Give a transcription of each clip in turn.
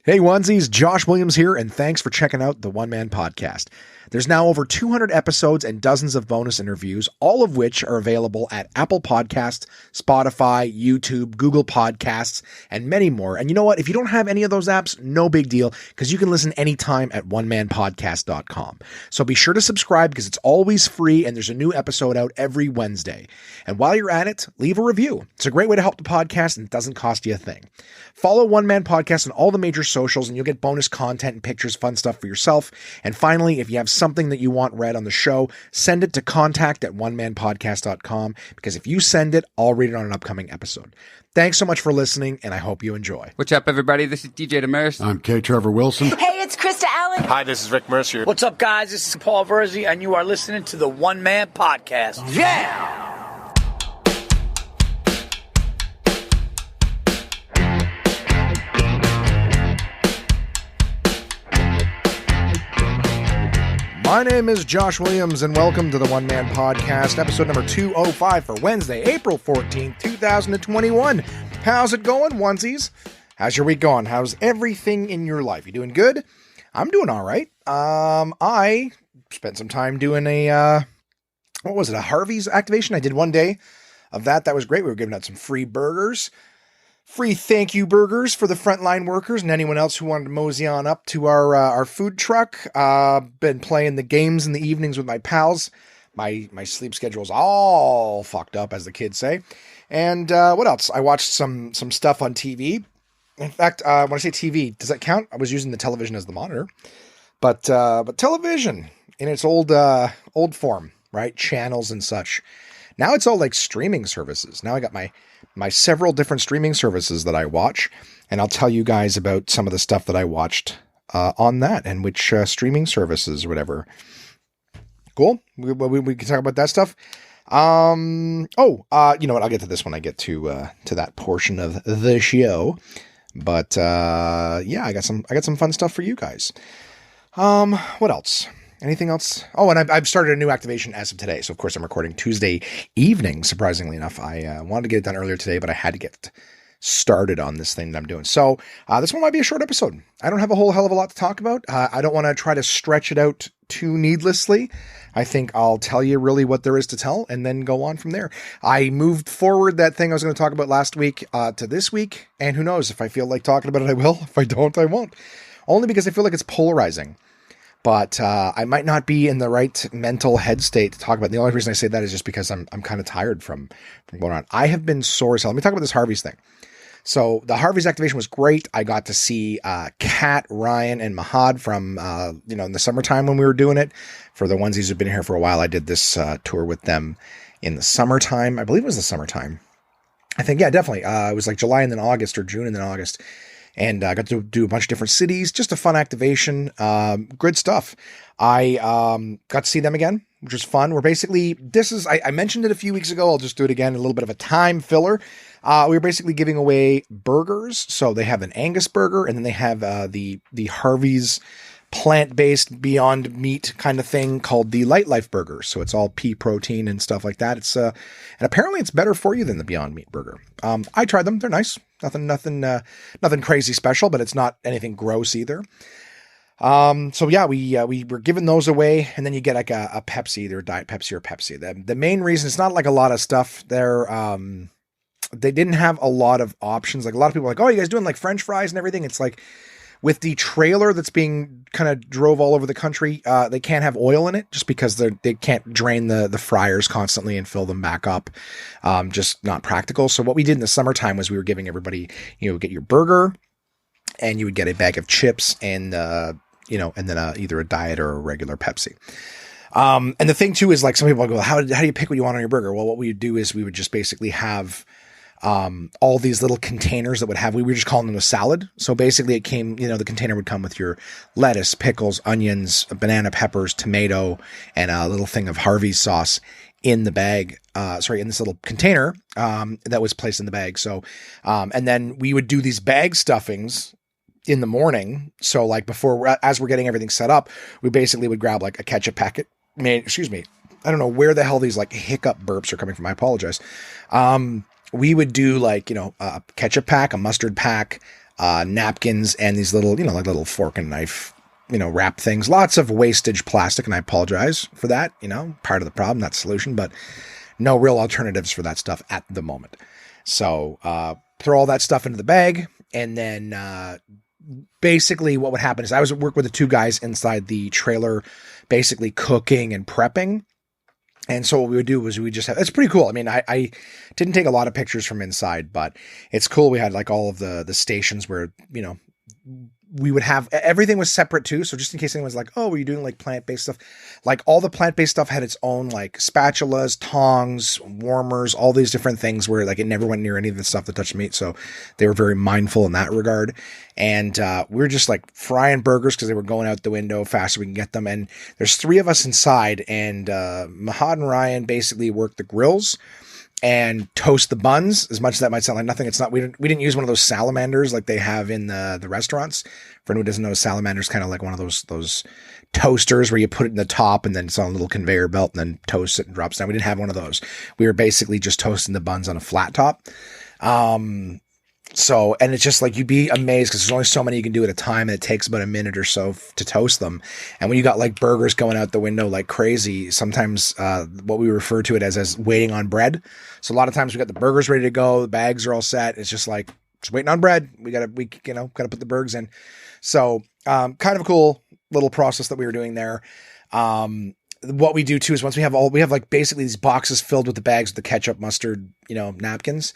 Hey onesies, Josh Williams here, and thanks for checking out the One Man Podcast. There's now over 200 episodes and dozens of bonus interviews, all of which are available at Apple Podcasts, Spotify, YouTube, Google Podcasts, and many more. And you know what? If you don't have any of those apps, no big deal, because you can listen anytime at onemanpodcast.com. So be sure to subscribe because it's always free and there's a new episode out every Wednesday. And while you're at it, leave a review. It's a great way to help the podcast and it doesn't cost you a thing. Follow One Man Podcast on all the major socials and you'll get bonus content and pictures, fun stuff for yourself. And finally, if you have something that you want read on the show, send it to contact@onemanpodcast.com because if you send it, I'll read it on an upcoming episode. Thanks so much for listening, and I hope you enjoy. What's up, everybody? This is DJ Demers. I'm K. Trevor Wilson. Hey, it's Krista Allen. Hi, this is Rick Mercier. What's up, guys? This is Paul Verzi, and you are listening to the One Man Podcast. Yeah! My name is Josh Williams, and welcome to the One Man Podcast, episode number 205 for Wednesday, April 14th, 2021. How's it going, onesies? How's your week going? How's everything in your life? You doing good? I'm doing all right. I spent some time doing a Harvey's activation. I did one day of that. That was great. We were giving out some free burgers. Free thank you burgers for the frontline workers and anyone else who wanted to mosey on up to our food truck. Been playing the games in the evenings with my pals. My sleep schedule's all fucked up, as the kids say. And what else? I watched some stuff on TV. In fact, when I say TV, does that count? I was using the television as the monitor. But television in its old form, right? Channels and such. Now it's all like streaming services. Now I got my several different streaming services that I watch, and I'll tell you guys about some of the stuff that I watched on that and which streaming services or whatever. Cool. We can talk about that stuff. You know what? I'll get to this when I get to that portion of the show. But yeah, I got some fun stuff for you guys. What else? Anything else? Oh, and I've started a new activation as of today. So, of course, I'm recording Tuesday evening, surprisingly enough. I wanted to get it done earlier today, but I had to get started on this thing that I'm doing. So, this one might be a short episode. I don't have a whole hell of a lot to talk about. I don't want to try to stretch it out too needlessly. I think I'll tell you really what there is to tell and then go on from there. I moved forward that thing I was going to talk about last week to this week. And who knows? If I feel like talking about it, I will. If I don't, I won't. Only because I feel like it's polarizing. But I might not be in the right mental head state to talk about it. The only reason I say that is just because I'm kind of tired from going on. I have been sore as hell. Let me talk about this Harvey's thing. So the Harvey's activation was great. I got to see Kat, Ryan, and Mahad from in the summertime when we were doing it. For the onesies who've been here for a while, I did this tour with them in the summertime. I believe it was the summertime. I think, yeah, definitely. It was like July and then August, or June and then August. And I got to do a bunch of different cities, just a fun activation, good stuff. I got to see them again, which was fun. We're basically, I mentioned it a few weeks ago. I'll just do it again, a little bit of a time filler. We were basically giving away burgers. So they have an Angus burger, and then they have the Harvey's plant-based Beyond Meat kind of thing called the Light Life Burger. So it's all pea protein and stuff like that. It's and apparently it's better for you than the Beyond Meat burger. I tried them. They're nice. Nothing crazy special, but it's not anything gross either. So yeah, we were giving those away, and then you get like a Pepsi, either a Diet Pepsi or Pepsi. The main reason, it's not like a lot of stuff there. They didn't have a lot of options. Like a lot of people are like, oh, you guys doing like French fries and everything? It's like, with the trailer that's being kind of drove all over the country, they can't have oil in it just because they can't drain the fryers constantly and fill them back up. Just not practical. So what we did in the summertime was we were giving everybody, get your burger, and you would get a bag of chips and then either a diet or a regular Pepsi. And the thing too is, like, some people go, how do you pick what you want on your burger? Well, what we would do is we would just basically have all these little containers that would have, we were just calling them a salad. So basically it came, the container would come with your lettuce, pickles, onions, banana peppers, tomato, and a little thing of Harvey's sauce in the bag, in this little container, that was placed in the bag. So, and then we would do these bag stuffings in the morning. So like as we're getting everything set up, we basically would grab like a ketchup packet. I don't know where the hell these like hiccup burps are coming from. I apologize. We would do like, a ketchup pack, a mustard pack, napkins, and these little, like little fork and knife, wrap things. Lots of wastage plastic, and I apologize for that. Part of the problem, not the solution, but no real alternatives for that stuff at the moment. So throw all that stuff into the bag, and then basically what would happen is I was at work with the two guys inside the trailer, basically cooking and prepping. And so what we would do was we just have, it's pretty cool. I mean, I didn't take a lot of pictures from inside, but it's cool. We had like all of the stations where, we would have, everything was separate too. So just in case anyone's like, oh, were you doing like plant-based stuff? Like all the plant-based stuff had its own like spatulas, tongs, warmers, all these different things where like it never went near any of the stuff that touched meat. So they were very mindful in that regard. And we were just like frying burgers because they were going out the window faster we can get them. And there's 3 of us inside, and Mahad and Ryan basically worked the grills and toast the buns. As much as that might sound like nothing, it's not. We didn't use one of those salamanders like they have in the restaurants. For anyone who doesn't know, salamander's kind of like one of those toasters where you put it in the top and then it's on a little conveyor belt and then toasts it and drops down. We didn't have one of those. We were basically just toasting the buns on a flat top. So, and it's just like, you'd be amazed because there's only so many you can do at a time, and it takes about a minute or so to toast them. And when you got like burgers going out the window like crazy, sometimes what we refer to it as waiting on bread. So a lot of times we got the burgers ready to go, the bags are all set. It's just like, just waiting on bread. We gotta put the burgers in. So kind of a cool little process that we were doing there. What we do too is once we have like basically these boxes filled with the bags with the ketchup, mustard, napkins.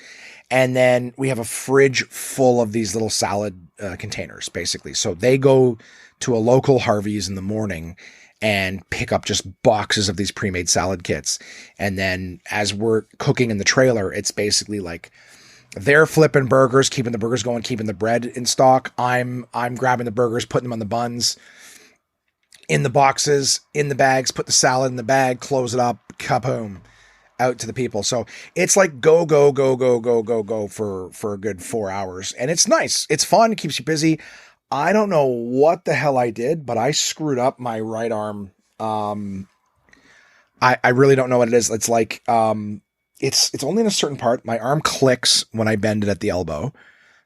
And then we have a fridge full of these little salad containers, basically. So they go to a local Harvey's in the morning and pick up just boxes of these pre-made salad kits. And then as we're cooking in the trailer, it's basically like they're flipping burgers, keeping the burgers going, keeping the bread in stock. I'm grabbing the burgers, putting them on the buns, in the boxes, in the bags, put the salad in the bag, close it up, kaboom, out to the people. So it's like go for a good 4 hours. And it's nice. It's fun. It keeps you busy. I don't know what the hell I did, but I screwed up my right arm. I really don't know what it is. It's like, it's only in a certain part. My arm clicks when I bend it at the elbow.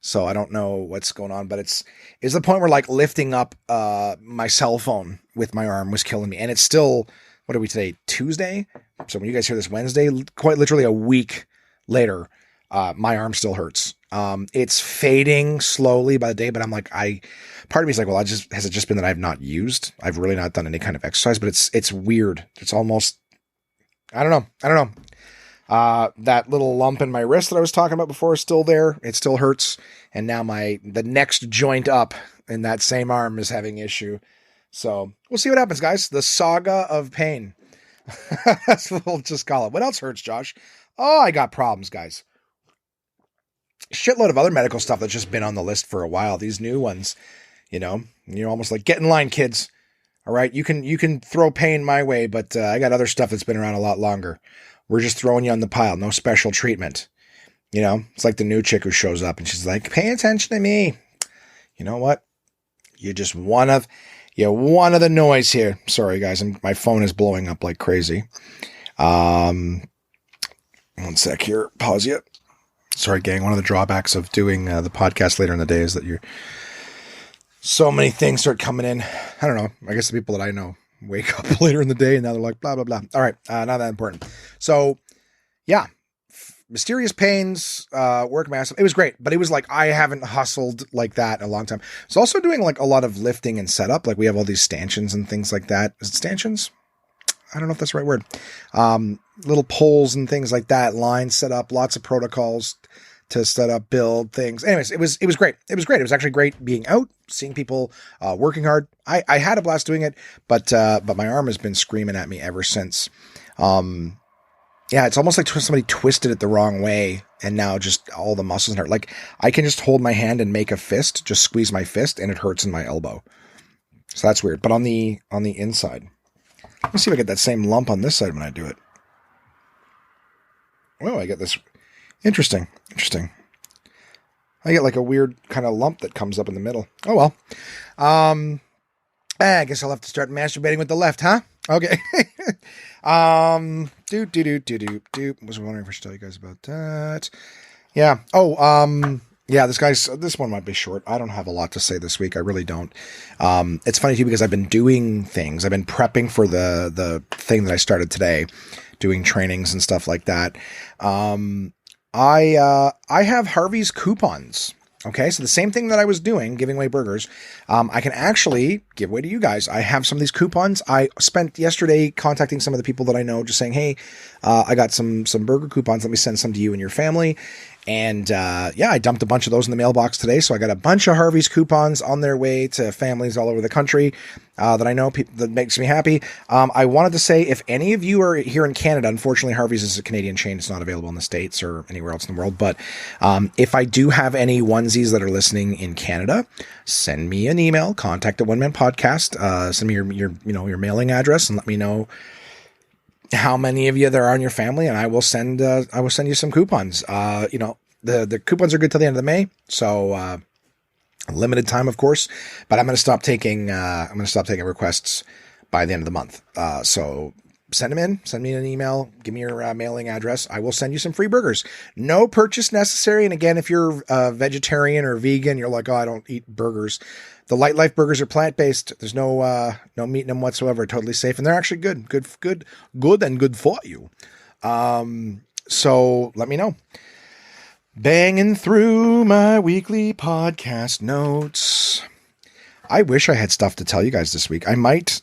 So I don't know what's going on, but it's the point where like lifting up my cell phone with my arm was killing me. And it's still, what are we today? Tuesday? So when you guys hear this Wednesday, quite literally a week later, my arm still hurts. It's fading slowly by the day, but I'm like, part of me is like, well, has it just been that I've not used? I've really not done any kind of exercise, but it's weird. It's almost, I don't know. That little lump in my wrist that I was talking about before is still there. It still hurts. And now the next joint up in that same arm is having issue. So we'll see what happens, guys. The saga of pain. That's what we'll just call it. What else hurts, Josh? Oh, I got problems, guys. Shitload of other medical stuff that's just been on the list for a while. These new ones, you're almost like, get in line, kids. All right. You can throw pain my way, but I got other stuff that's been around a lot longer. We're just throwing you on the pile. No special treatment. It's like the new chick who shows up and she's like, pay attention to me. You know what? You're just one of the noise here. Sorry, guys. My phone is blowing up like crazy. One sec here. Pause it. Sorry, gang. One of the drawbacks of doing the podcast later in the day is that so many things start coming in. I don't know. I guess the people that I know wake up later in the day and now they're like, blah, blah, blah. All right. Not that important. So yeah, mysterious pains, work massive. It was great, but it was like, I haven't hustled like that in a long time. It's also doing like a lot of lifting and setup. Like we have all these stanchions and things like that. Is it stanchions? I don't know if that's the right word. Little poles and things like that, lines set up, lots of protocols to set up, build things. Anyways, it was great. It was great. It was actually great being out, seeing people working hard. I had a blast doing it, but my arm has been screaming at me ever since. Yeah, it's almost like somebody twisted it the wrong way, and now just all the muscles hurt. Like I can just hold my hand and make a fist, just squeeze my fist, and it hurts in my elbow. So that's weird. But on the inside, let's see if I get that same lump on this side when I do it. Oh, I get this. Interesting. I get like a weird kind of lump that comes up in the middle. Oh, well. I guess I'll have to start masturbating with the left, huh? Okay. Was wondering if I should tell you guys about that. Yeah. Oh, Yeah, this one might be short. I don't have a lot to say this week. I really don't. It's funny too because I've been doing things. I've been prepping for the thing that I started today, doing trainings and stuff like that. I have Harvey's coupons. Okay, so the same thing that I was doing, giving away burgers, I can actually give away to you guys. I have some of these coupons. I spent yesterday contacting some of the people that I know, just saying, hey, I got some burger coupons. Let me send some to you and your family. And I dumped a bunch of those in the mailbox today. So I got a bunch of Harvey's coupons on their way to families all over the country that I know that makes me happy. I wanted to say, if any of you are here in Canada, unfortunately, Harvey's is a Canadian chain. It's not available in the States or anywhere else in the world. But if I do have any onesies that are listening in Canada, send me an email, contact at One Man Podcast. Send me your mailing address and let me know how many of you there are in your family, and I will send you some coupons. The coupons are good till the end of May, so limited time, of course. But I'm going to stop taking requests by the end of the month. So send them in. Send me an email. Give me your mailing address. I will send you some free burgers. No purchase necessary. And again, if you're a vegetarian or vegan, you're like, oh, I don't eat burgers. The Light Life burgers are plant-based. There's no meat in them whatsoever. Totally safe. And they're actually good and good for you. So let me know. Banging through my weekly podcast notes. I wish I had stuff to tell you guys this week. All right.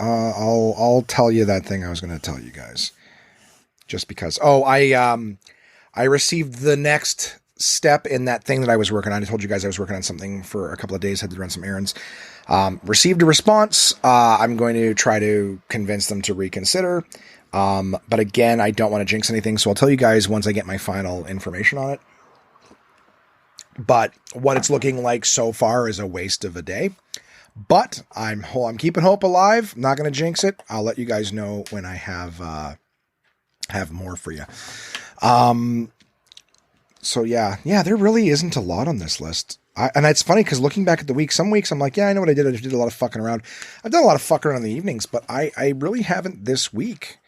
I'll tell you that thing I was going to tell you guys. Just because. Oh, I received the next step in that thing that I was working on. I told you guys I was working on something for a couple of days, had to run some errands. Received a response. I'm going to try to convince them to reconsider. But again, I don't want to jinx anything, so I'll tell you guys once I get my final information on it. But what it's looking like so far is a waste of a day. But I'm keeping hope alive. I'm not going to jinx it. I'll let you guys know when I have more for you. So yeah, there really isn't a lot on this list. And it's funny because looking back at the week, some weeks I'm like, yeah, I know what I did. I did a lot of fucking around. I've done a lot of fucking around in the evenings, but I really haven't this week.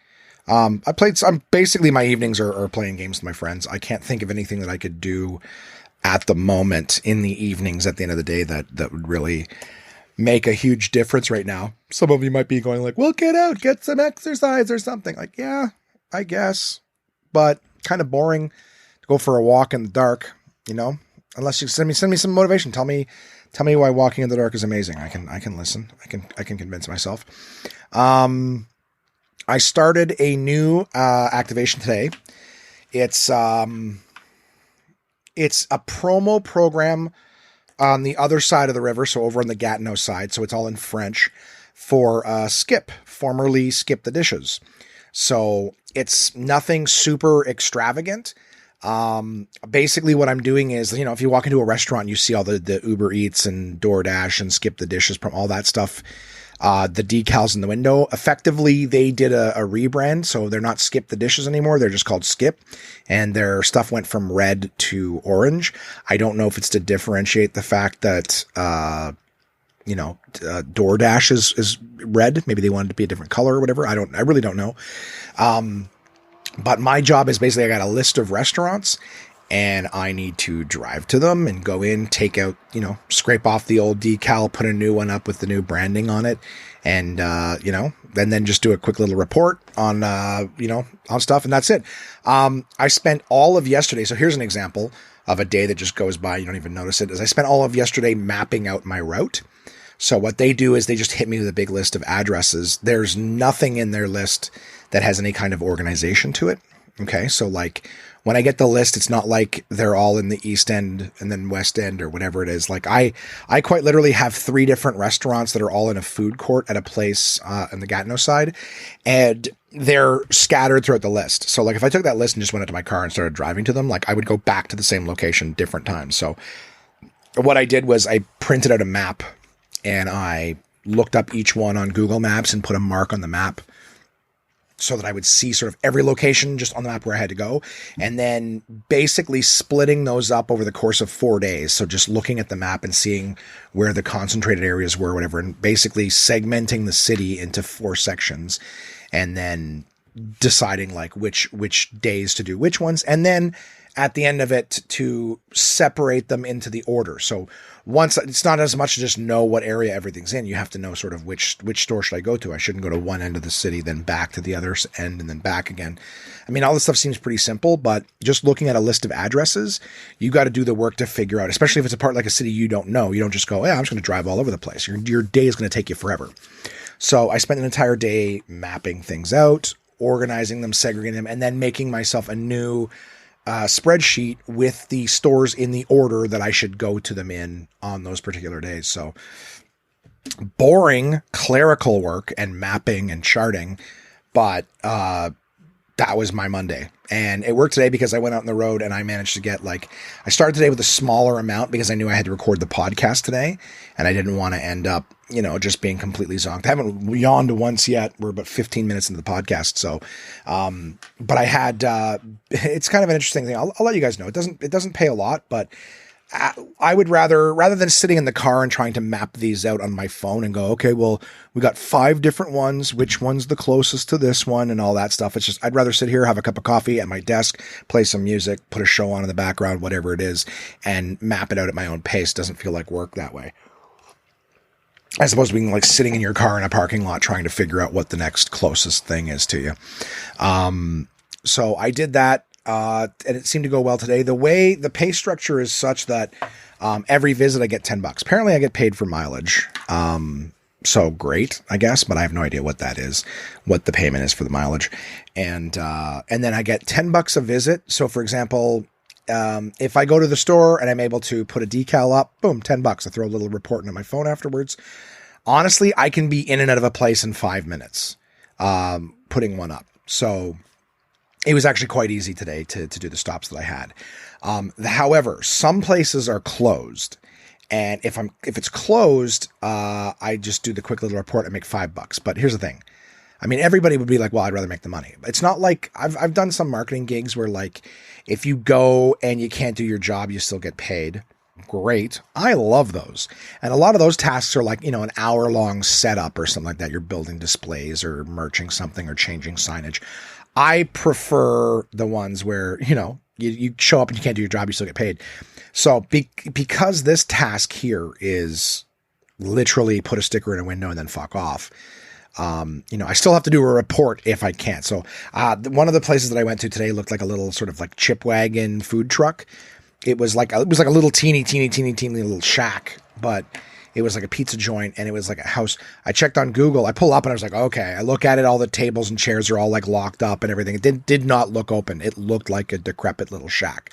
Basically my evenings are playing games with my friends. I can't think of anything that I could do at the moment in the evenings at the end of the day that would really make a huge difference right now. Some of you might be going like, well, get out, get some exercise or something. Like, yeah, I guess, but kind of boring to go for a walk in the dark, unless you send me some motivation. Tell me why walking in the dark is amazing. I can listen. I can convince myself. I started a new activation today. It's a promo program on the other side of the river, so over on the Gatineau side, so it's all in French, for Skip, formerly Skip the Dishes. So it's nothing super extravagant. Basically what I'm doing is, if you walk into a restaurant, you see all the Uber Eats and DoorDash and Skip the Dishes, all that stuff. The decals in the window, effectively they did a rebrand. So they're not Skip the Dishes anymore. They're just called Skip, and their stuff went from red to orange. I don't know if it's to differentiate the fact that, DoorDash is red. Maybe they wanted to be a different color or whatever. I really don't know. But my job is basically I got a list of restaurants and I need to drive to them and go in, take out, scrape off the old decal, put a new one up with the new branding on it. And, then just do a quick little report on, on stuff. And that's it. I spent all of yesterday. So here's an example of a day that just goes by. You don't even notice it. Is I spent all of yesterday mapping out my route. So what they do is they just hit me with a big list of addresses. There's nothing in their list that has any kind of organization to it. Okay. So like, when I get the list, it's not like they're all in the East End and then West End or whatever it is. Like I quite literally have 3 different restaurants that are all in a food court at a place on the Gatineau side, and they're scattered throughout the list. So like if I took that list and just went out to my car and started driving to them, like I would go back to the same location different times. So what I did was I printed out a map and I looked up each one on Google Maps and put a mark on the map, so that I would see sort of every location just on the map where I had to go, and then basically splitting those up over the course of 4 days. So just looking at the map and seeing where the concentrated areas were, whatever, and basically segmenting the city into 4 sections, and then deciding like which days to do which ones. And then at the end of it to separate them into the order. So once, it's not as much to just know what area everything's in. You have to know sort of which store should I go to. I shouldn't go to one end of the city, then back to the other end, and then back again. I mean, all this stuff seems pretty simple, but just looking at a list of addresses, you got to do the work to figure out, especially if it's a part like a city you don't know. You don't just go, yeah, I'm just going to drive all over the place. Your day is going to take you forever. So I spent an entire day mapping things out, organizing them, segregating them, and then making myself a new spreadsheet with the stores in the order that I should go to them in on those particular days. So boring clerical work and mapping and charting, but that was my Monday. And it worked today because I went out on the road and I managed to get I started today with a smaller amount because I knew I had to record the podcast today and I didn't want to end up, just being completely zonked. I haven't yawned once yet. We're about 15 minutes into the podcast. So, but I had, it's kind of an interesting thing. I'll let you guys know. It doesn't pay a lot, but I would rather than sitting in the car and trying to map these out on my phone and go, okay, well, we got 5 different ones. Which one's the closest to this one and all that stuff. It's just, I'd rather sit here, have a cup of coffee at my desk, play some music, put a show on in the background, whatever it is, and map it out at my own pace. Doesn't feel like work that way. As opposed to being sitting in your car in a parking lot trying to figure out what the next closest thing is to you. So I did that. And it seemed to go well today. The way the pay structure is such that every visit I get $10. Apparently I get paid for mileage. So great, I guess, but I have no idea what that is, what the payment is for the mileage. And then I get $10 a visit. So for example, if I go to the store and I'm able to put a decal up, boom, $10. I throw a little report into my phone afterwards. Honestly, I can be in and out of a place in 5 minutes, putting one up. So it was actually quite easy today to do the stops that I had. However, some places are closed, and if it's closed, I just do the quick little report and make $5. But here's the thing. I mean, everybody would be like, well, I'd rather make the money. It's not like I've done some marketing gigs where if you go and you can't do your job, you still get paid. Great. I love those. And a lot of those tasks are an hour-long setup or something like that. You're building displays or merching something or changing signage. I prefer the ones where, you show up and you can't do your job, you still get paid. So because this task here is literally put a sticker in a window and then fuck off, I still have to do a report if I can. So one of the places that I went to today looked like a little sort of chip wagon food truck. It was like a little teeny little shack, but it was like a pizza joint and it was like a house. I checked on Google. I pull up and I was like, okay, I look at it. All the tables and chairs are all locked up and everything. It did not look open. It looked like a decrepit little shack,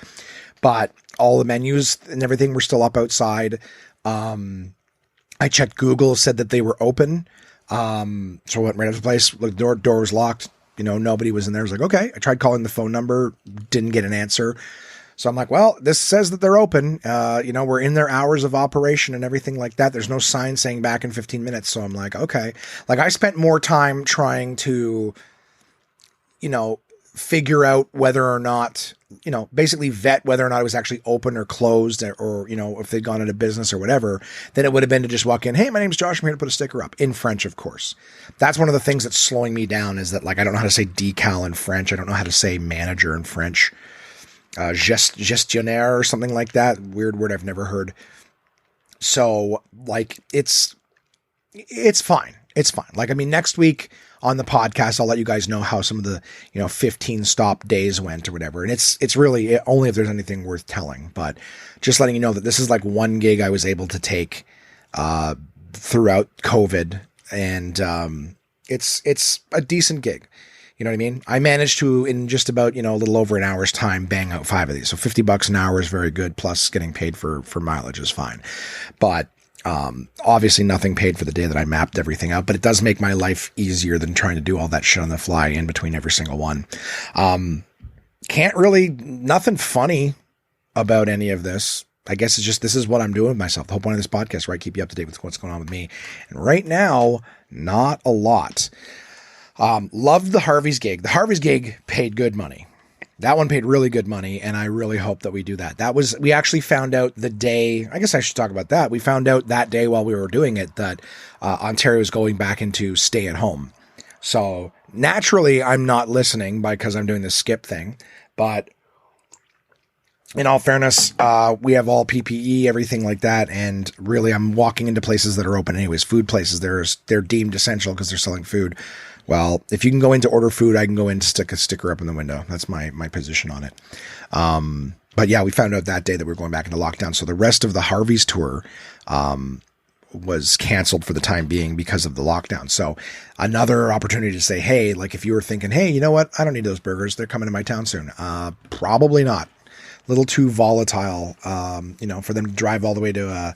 but all the menus and everything were still up outside. I checked Google, said that they were open. So I went right up to the place. The door was locked. Nobody was in there. I was like, okay. I tried calling the phone number. Didn't get an answer. So I'm like, well, this says that they're open. We're in their hours of operation and everything like that. There's no sign saying back in 15 minutes. So I'm like, okay. I spent more time trying to, figure out whether or not, basically vet whether or not it was actually open or closed or if they'd gone into business or whatever, than it would have been to just walk in. Hey, my name's Josh. I'm here to put a sticker up in French, of course. That's one of the things that's slowing me down is that I don't know how to say decal in French. I don't know how to say manager in French. Gestionnaire or something like that. Weird word I've never heard. So it's fine. It's fine. Next week on the podcast, I'll let you guys know how some of the, 15 stop days went or whatever. And it's really only if there's anything worth telling, but just letting you know that this is one gig I was able to take, throughout COVID. And, it's a decent gig. You know what I mean? I managed to, in just about, a little over an hour's time, bang out 5 of these. So $50 an hour is very good. Plus getting paid for mileage is fine. But, obviously nothing paid for the day that I mapped everything out, but it does make my life easier than trying to do all that shit on the fly in between every single one. Nothing funny about any of this. I guess it's just, this is what I'm doing with myself. The whole point of this podcast, right? Keep you up to date with what's going on with me. And right now, not a lot. Loved the Harvey's gig. The Harvey's gig paid good money. That one paid really good money, and I really hope that we do that. We actually found out the day, I guess I should talk about that. We found out that day while we were doing it that Ontario is going back into stay at home. So naturally, I'm not listening because I'm doing the skip thing, but in all fairness, we have all PPE, everything like that. And really, I'm walking into places that are open anyways. Food places, they're deemed essential because they're selling food. Well, if you can go in to order food, I can go in to stick a sticker up in the window. That's my position on it. But yeah, we found out that day that we were going back into lockdown. So the rest of the Harvey's tour was canceled for the time being because of the lockdown. So another opportunity to say, hey, like if you were thinking, hey, you know what? I don't need those burgers. They're coming to my town soon. Probably not. A little too volatile, for them to drive all the way to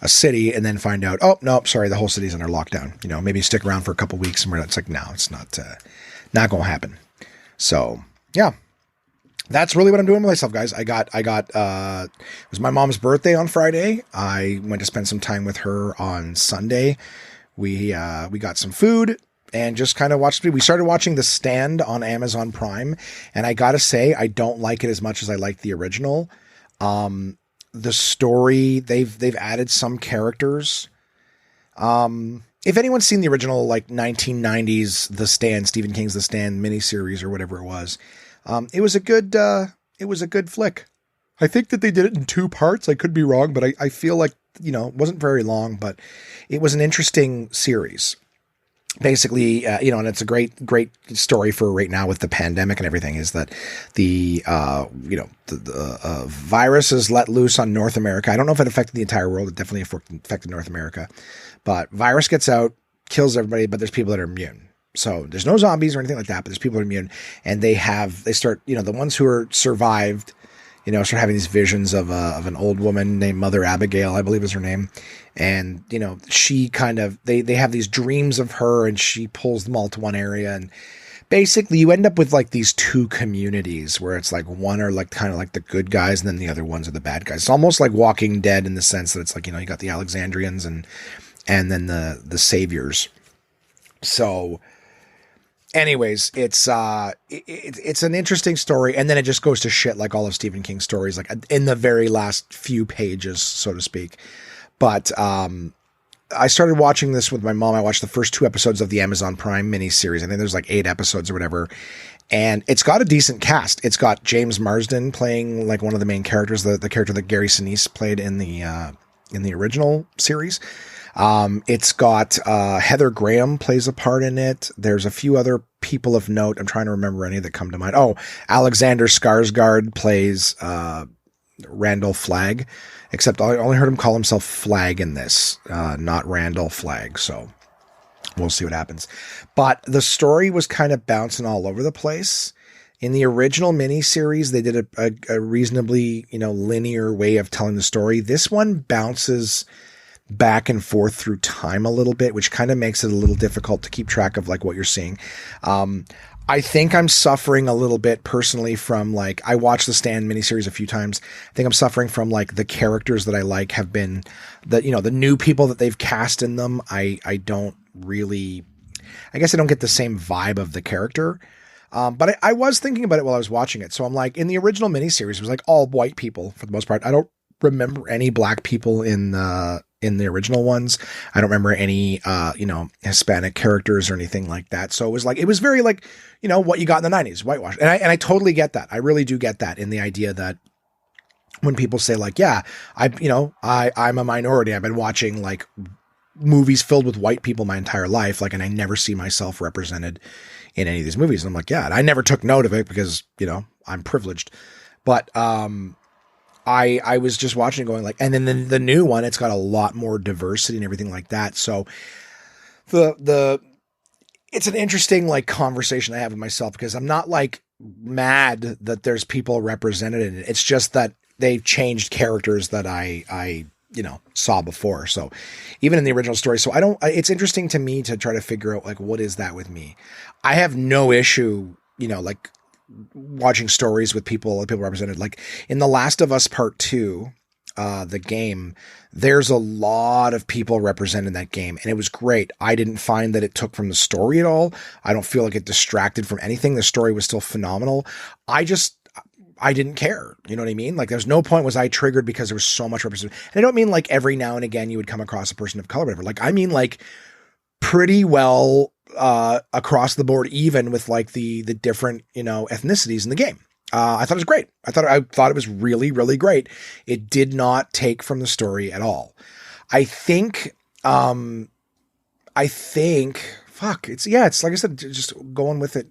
a city and then find out, oh, no, sorry, the whole city's under lockdown. Maybe stick around for a couple weeks and it's like, no, it's not going to happen. So yeah. That's really what I'm doing with myself, guys. It was my mom's birthday on Friday. I went to spend some time with her on Sunday. We got some food and just kind of watched. We started watching The Stand on Amazon Prime. And I got to say, I don't like it as much as I liked the original. The story, they've added some characters. If anyone's seen the original, like 1990s, The Stand, Stephen King's The Stand miniseries or whatever it was, it was a good flick. I think that they did it in 2 parts. I could be wrong, but I feel like, it wasn't very long, but it was an interesting series. Basically, and it's a great story for right now with the pandemic and everything, is that the virus is let loose on North America. I don't know if it affected the entire world. It definitely affected North America, but virus gets out, kills everybody, but there's people that are immune. So there's no zombies or anything like that, but there's people that are immune, and they start, the ones who are survived, start having these visions of an old woman named Mother Abigail, I believe is her name. And, she kind of, they have these dreams of her and she pulls them all to one area. And basically you end up with like these 2 communities where it's like one are like kind of like the good guys and then the other ones are the bad guys. It's almost like Walking Dead in the sense that it's like, you got the Alexandrians and then the saviors. So anyways, it's an interesting story, and then it just goes to shit like all of Stephen King's stories, like in the very last few pages, so to speak. But I started watching this with my mom. I watched the first 2 episodes of the Amazon Prime miniseries. I think there's like 8 episodes or whatever, and it's got a decent cast. It's got James Marsden playing like one of the main characters, the character that Gary Sinise played in the original series. It's got Heather Graham plays a part in it. There's a few other people of note. I'm trying to remember any that come to mind. Oh, Alexander Skarsgård plays Randall Flagg, except I only heard him call himself Flag in this, not Randall Flagg. So we'll see what happens. But the story was kind of bouncing all over the place. In the original miniseries, they did a reasonably, linear way of telling the story. This one bounces back and forth through time a little bit, which kind of makes it a little difficult to keep track of like what you're seeing. I think I'm suffering a little bit personally from like, I watched the Stand miniseries a few times. I think I'm suffering from like the characters that I like have been the new people that they've cast in them. I don't really, I guess I don't get the same vibe of the character. But I was thinking about it while I was watching it. So I'm like, in the original miniseries, it was like all white people for the most part. I don't remember any black people in the original ones. I don't remember any, Hispanic characters or anything like that. So it was very like, what you got in the 90s, whitewash. And I totally get that. I really do get that in the idea that when people say like, yeah, I'm a minority. I've been watching like movies filled with white people my entire life. Like, and I never see myself represented in any of these movies. And I'm like, yeah, and I never took note of it because, I'm privileged. But, I was just watching it going like, and then the new one, it's got a lot more diversity and everything like that. So it's an interesting like conversation I have with myself because I'm not like mad that there's people represented in it. It's just that they've changed characters that I saw before. So even in the original story, so it's interesting to me to try to figure out like, what is that with me? I have no issue, like watching stories with people represented. Like in The Last of Us Part 2, the game, there's a lot of people represented in that game, and it was great. I didn't find that it took from the story at all. I don't feel like it distracted from anything. The story was still phenomenal. I didn't care. You know what I mean? Like there's no point was I triggered because there was so much representation. And I don't mean like every now and again you would come across a person of color, whatever. Like, I mean like pretty well across the board, even with like the different, ethnicities in the game. I thought it was great. I thought it was really, really great. It did not take from the story at all. I think, fuck, it's like I said, just going with it.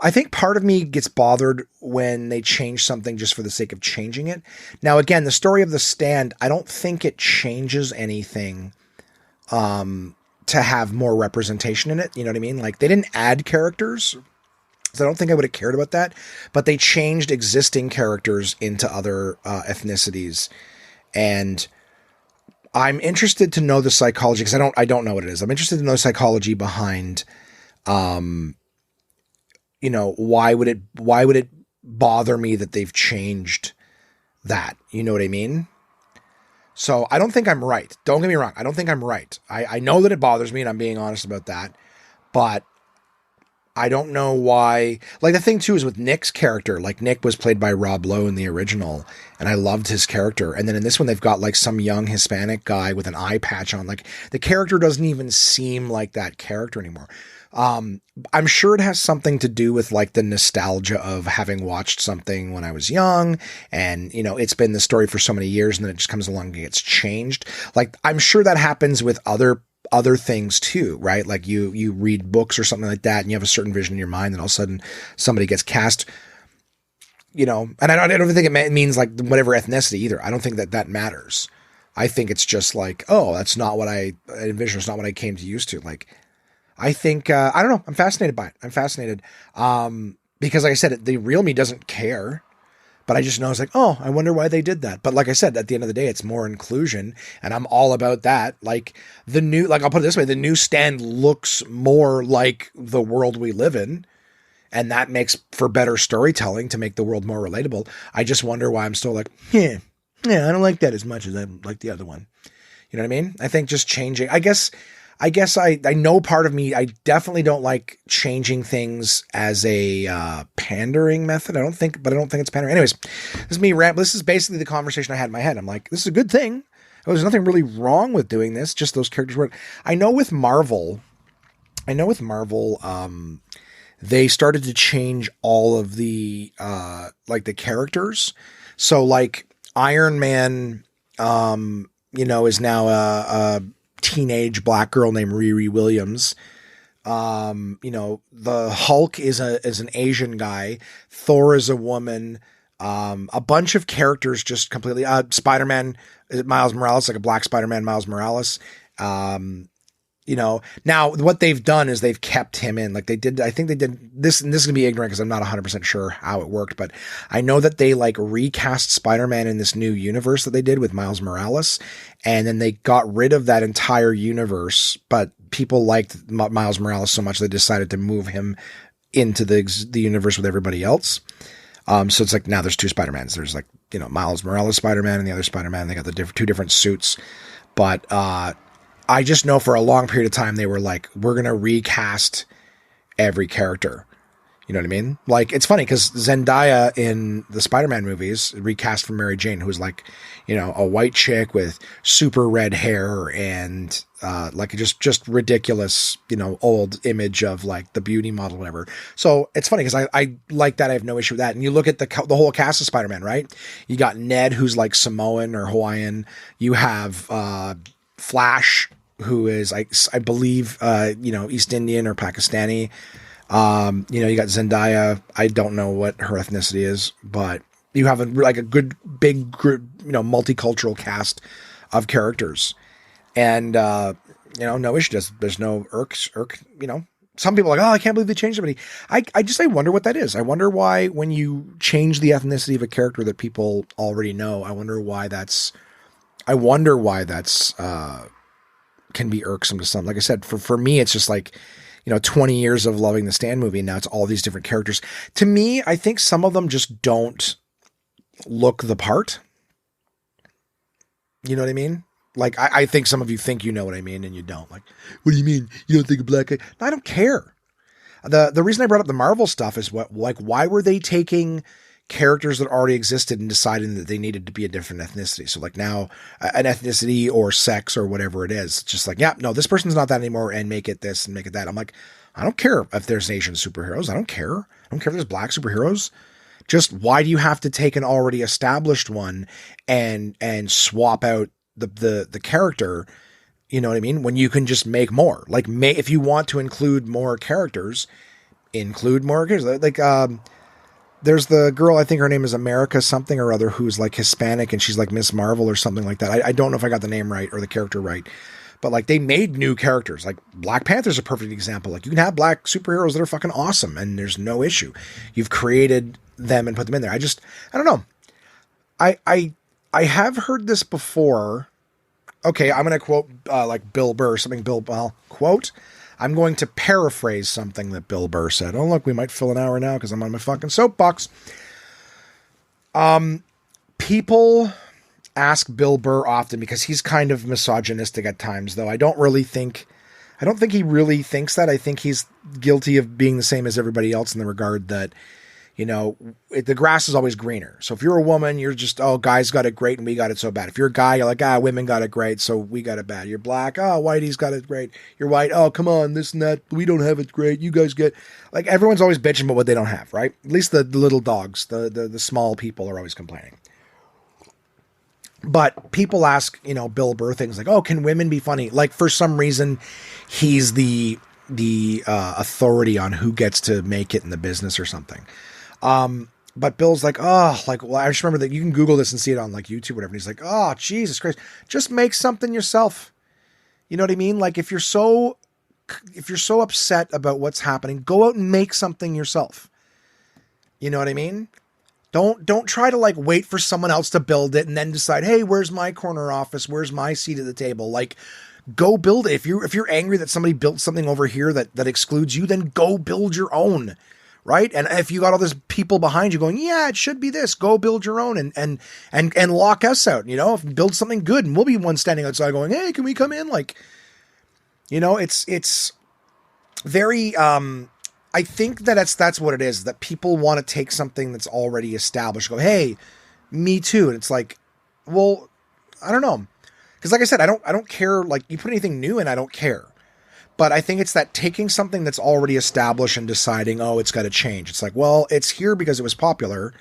I think part of me gets bothered when they change something just for the sake of changing it. Now, again, the story of The Stand, I don't think it changes anything, to have more representation in it. You know what I mean? Like, they didn't add characters, so I don't think I would have cared about that, but they changed existing characters into other ethnicities. And I'm interested to know the psychology, because I don't know what it is. I'm interested to know the psychology behind, you know, why would it bother me that they've changed that? You know what I mean? So I don't think I'm right. Don't get me wrong. I don't think I'm right. I know that it bothers me, and I'm being honest about that, but I don't know why. Like, the thing too is with Nick's character, like, Nick was played by Rob Lowe in the original, and I loved his character. And then in this one, they've got like some young Hispanic guy with an eye patch on. Like, the character doesn't even seem like that character anymore. I'm sure it has something to do with like the nostalgia of having watched something when I was young, and, you know, it's been the story for so many years, and then it just comes along and gets changed. Like, I'm sure that happens with other things too, right? Like, you read books or something like that, and you have a certain vision in your mind, and all of a sudden somebody gets cast, you know, and I don't think it means like whatever ethnicity either. I don't think that matters. I think it's just like, oh, that's not what I envisioned. It's not what I came to used to. Like, I think, I don't know. I'm fascinated by it. I'm fascinated. Because like I said, the real me doesn't care, but I just know it's like, oh, I wonder why they did that. But like I said, at the end of the day, it's more inclusion, and I'm all about that. Like, I'll put it this way, the new Stand looks more like the world we live in, and that makes for better storytelling to make the world more relatable. I just wonder why I'm still like, yeah, I don't like that as much as I like the other one. You know what I mean? I think just changing, I guess I know part of me, I definitely don't like changing things as a pandering method. I don't think it's pandering. Anyways, this is me this is basically the conversation I had in my head. I'm like, this is a good thing. There's nothing really wrong with doing this. Just those characters were, I know with Marvel, they started to change all of the, like, the characters. So like Iron Man, you know, is now a teenage black girl named Riri Williams. You know, the Hulk is an Asian guy. Thor is a woman. A bunch of characters just completely, Spider-Man, Miles Morales, like a black Spider-Man, Miles Morales. You know, now what they've done is they've kept him in, like they did. I think they did this, and this is gonna be ignorant because I'm not 100% sure how it worked, but I know that they like recast Spider-Man in this new universe that they did with Miles Morales, and then they got rid of that entire universe, but people liked Miles Morales so much they decided to move him into the universe with everybody else. So it's like now there's two Spider-Mans. There's like, you know, Miles Morales Spider-Man and the other Spider-Man. They got the two different suits, but I just know for a long period of time, they were like, we're going to recast every character. You know what I mean? Like, it's funny because Zendaya in the Spider-Man movies recast from Mary Jane, who's like, you know, a white chick with super red hair and like just ridiculous, you know, old image of like the beauty model, whatever. So it's funny because I like that. I have no issue with that. And you look at the whole cast of Spider-Man, right? You got Ned, who's like Samoan or Hawaiian. You have Flash, who is, I believe, you know, East Indian or Pakistani. You know, you got Zendaya. I don't know what her ethnicity is, but you have a good, big, you know, multicultural cast of characters. And, you know, no issue. There's no irk, you know, some people are like, oh, I can't believe they changed somebody. I wonder what that is. I wonder why when you change the ethnicity of a character that people already know, I wonder why that's can be irksome to some. Like I said, for me, it's just like, you know, 20 years of loving the Stand movie, and now it's all these different characters. To me, I think some of them just don't look the part. You know what I mean? Like, I think some of you think you know what I mean, and you don't. Like, what do you mean? You don't think a black guy? No, I don't care. The reason I brought up the Marvel stuff is why were they taking characters that already existed and deciding that they needed to be a different ethnicity? So like now an ethnicity or sex or whatever it is, just like, yeah, no, this person's not that anymore, and make it this and make it that. I'm like, I don't care if there's Asian superheroes. I don't care if there's black superheroes. Just why do you have to take an already established one and swap out the character? You know what I mean? When you can just make more. Like, if you want to include more characters, include more characters. Like, there's the girl, I think her name is America something or other, who's like Hispanic and she's like Miss Marvel or something like that. I don't know if I got the name right or the character right, but like they made new characters. Like Black Panther's a perfect example. Like you can have black superheroes that are fucking awesome and there's no issue. You've created them and put them in there. I don't know. I have heard this before. Okay, I'm going to quote like Bill Burr, quote. I'm going to paraphrase something that Bill Burr said. Oh, look, we might fill an hour now because I'm on my fucking soapbox. People ask Bill Burr often because he's kind of misogynistic at times, though. I don't think he really thinks that. I think he's guilty of being the same as everybody else in the regard that, you know, the grass is always greener. So if you're a woman, you're just, oh, guys got it great and we got it so bad. If you're a guy, you're like, women got it great, so we got it bad. You're black, whitey's got it great. You're white, oh, come on, this and that, we don't have it great. You guys get, like, everyone's always bitching about what they don't have, right? At least the little dogs, the small people are always complaining. But people ask, you know, Bill Burr things like, oh, can women be funny? Like, for some reason, he's the authority on who gets to make it in the business or something. But Bill's like, well, I just remember that you can Google this and see it on like YouTube or whatever. And he's like, oh, Jesus Christ, just make something yourself. You know what I mean? Like if you're so upset about what's happening, go out and make something yourself. You know what I mean? Don't try to like wait for someone else to build it and then decide, hey, where's my corner office? Where's my seat at the table? Like, go build it. If you're angry that somebody built something over here that excludes you, then go build your own. Right. And if you got all these people behind you going, yeah, it should be this, go build your own and lock us out, you know, build something good. And we'll be one standing outside going, hey, can we come in? Like, you know, it's very, I think that's what it is, that people want to take something that's already established, go, hey, me too. And it's like, well, I don't know. Cause like I said, I don't care. Like you put anything new in, I don't care. But I think it's that taking something that's already established and deciding, oh, it's got to change. It's like, well, it's here because it was popular.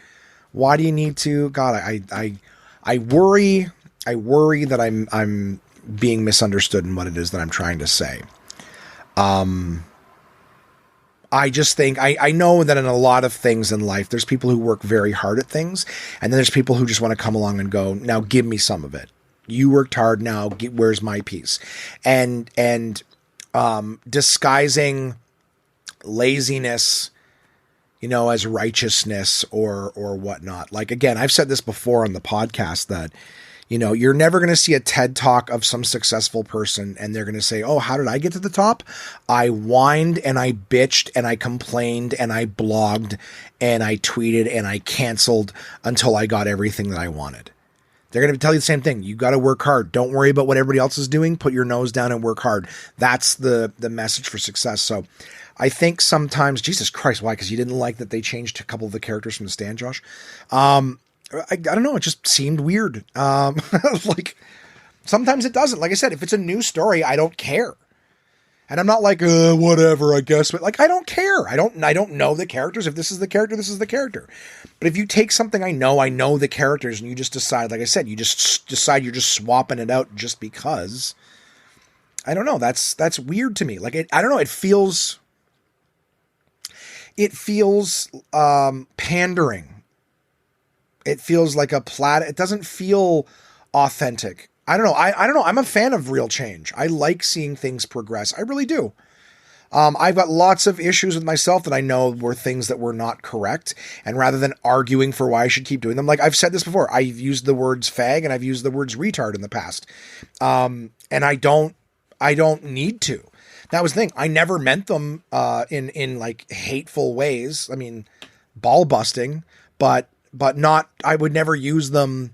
Why do you need to? God, I worry that I'm being misunderstood in what it is that I'm trying to say. I just think I know that in a lot of things in life, there's people who work very hard at things, and then there's people who just want to come along and go, now give me some of it. You worked hard, now where's my piece? And disguising laziness, you know, as righteousness or whatnot. Like, again, I've said this before on the podcast that, you know, you're never going to see a TED talk of some successful person and they're going to say, oh, how did I get to the top? I whined and I bitched and I complained and I blogged and I tweeted and I canceled until I got everything that I wanted. They're going to tell you the same thing. You got to work hard. Don't worry about what everybody else is doing. Put your nose down and work hard. That's the message for success. So I think sometimes, Jesus Christ, why? Because you didn't like that they changed a couple of the characters from the stand, Josh? I don't know. It just seemed weird. Like sometimes it doesn't. Like I said, if it's a new story, I don't care. And I'm not like, whatever, I guess. But like, I don't care. I don't know the characters. If this is the character, this is the character. But if you take something I know the characters, and you just decide, like I said, you just decide you're just swapping it out just because. I don't know. That's weird to me. Like, I don't know. It feels pandering. It feels like it doesn't feel authentic. I don't know. I don't know. I'm a fan of real change. I like seeing things progress. I really do. I've got lots of issues with myself that I know were things that were not correct. And rather than arguing for why I should keep doing them, like I've said this before, I've used the words fag and I've used the words retard in the past. And I don't need to. That was the thing. I never meant them, in like hateful ways. I mean, ball busting, but not, I would never use them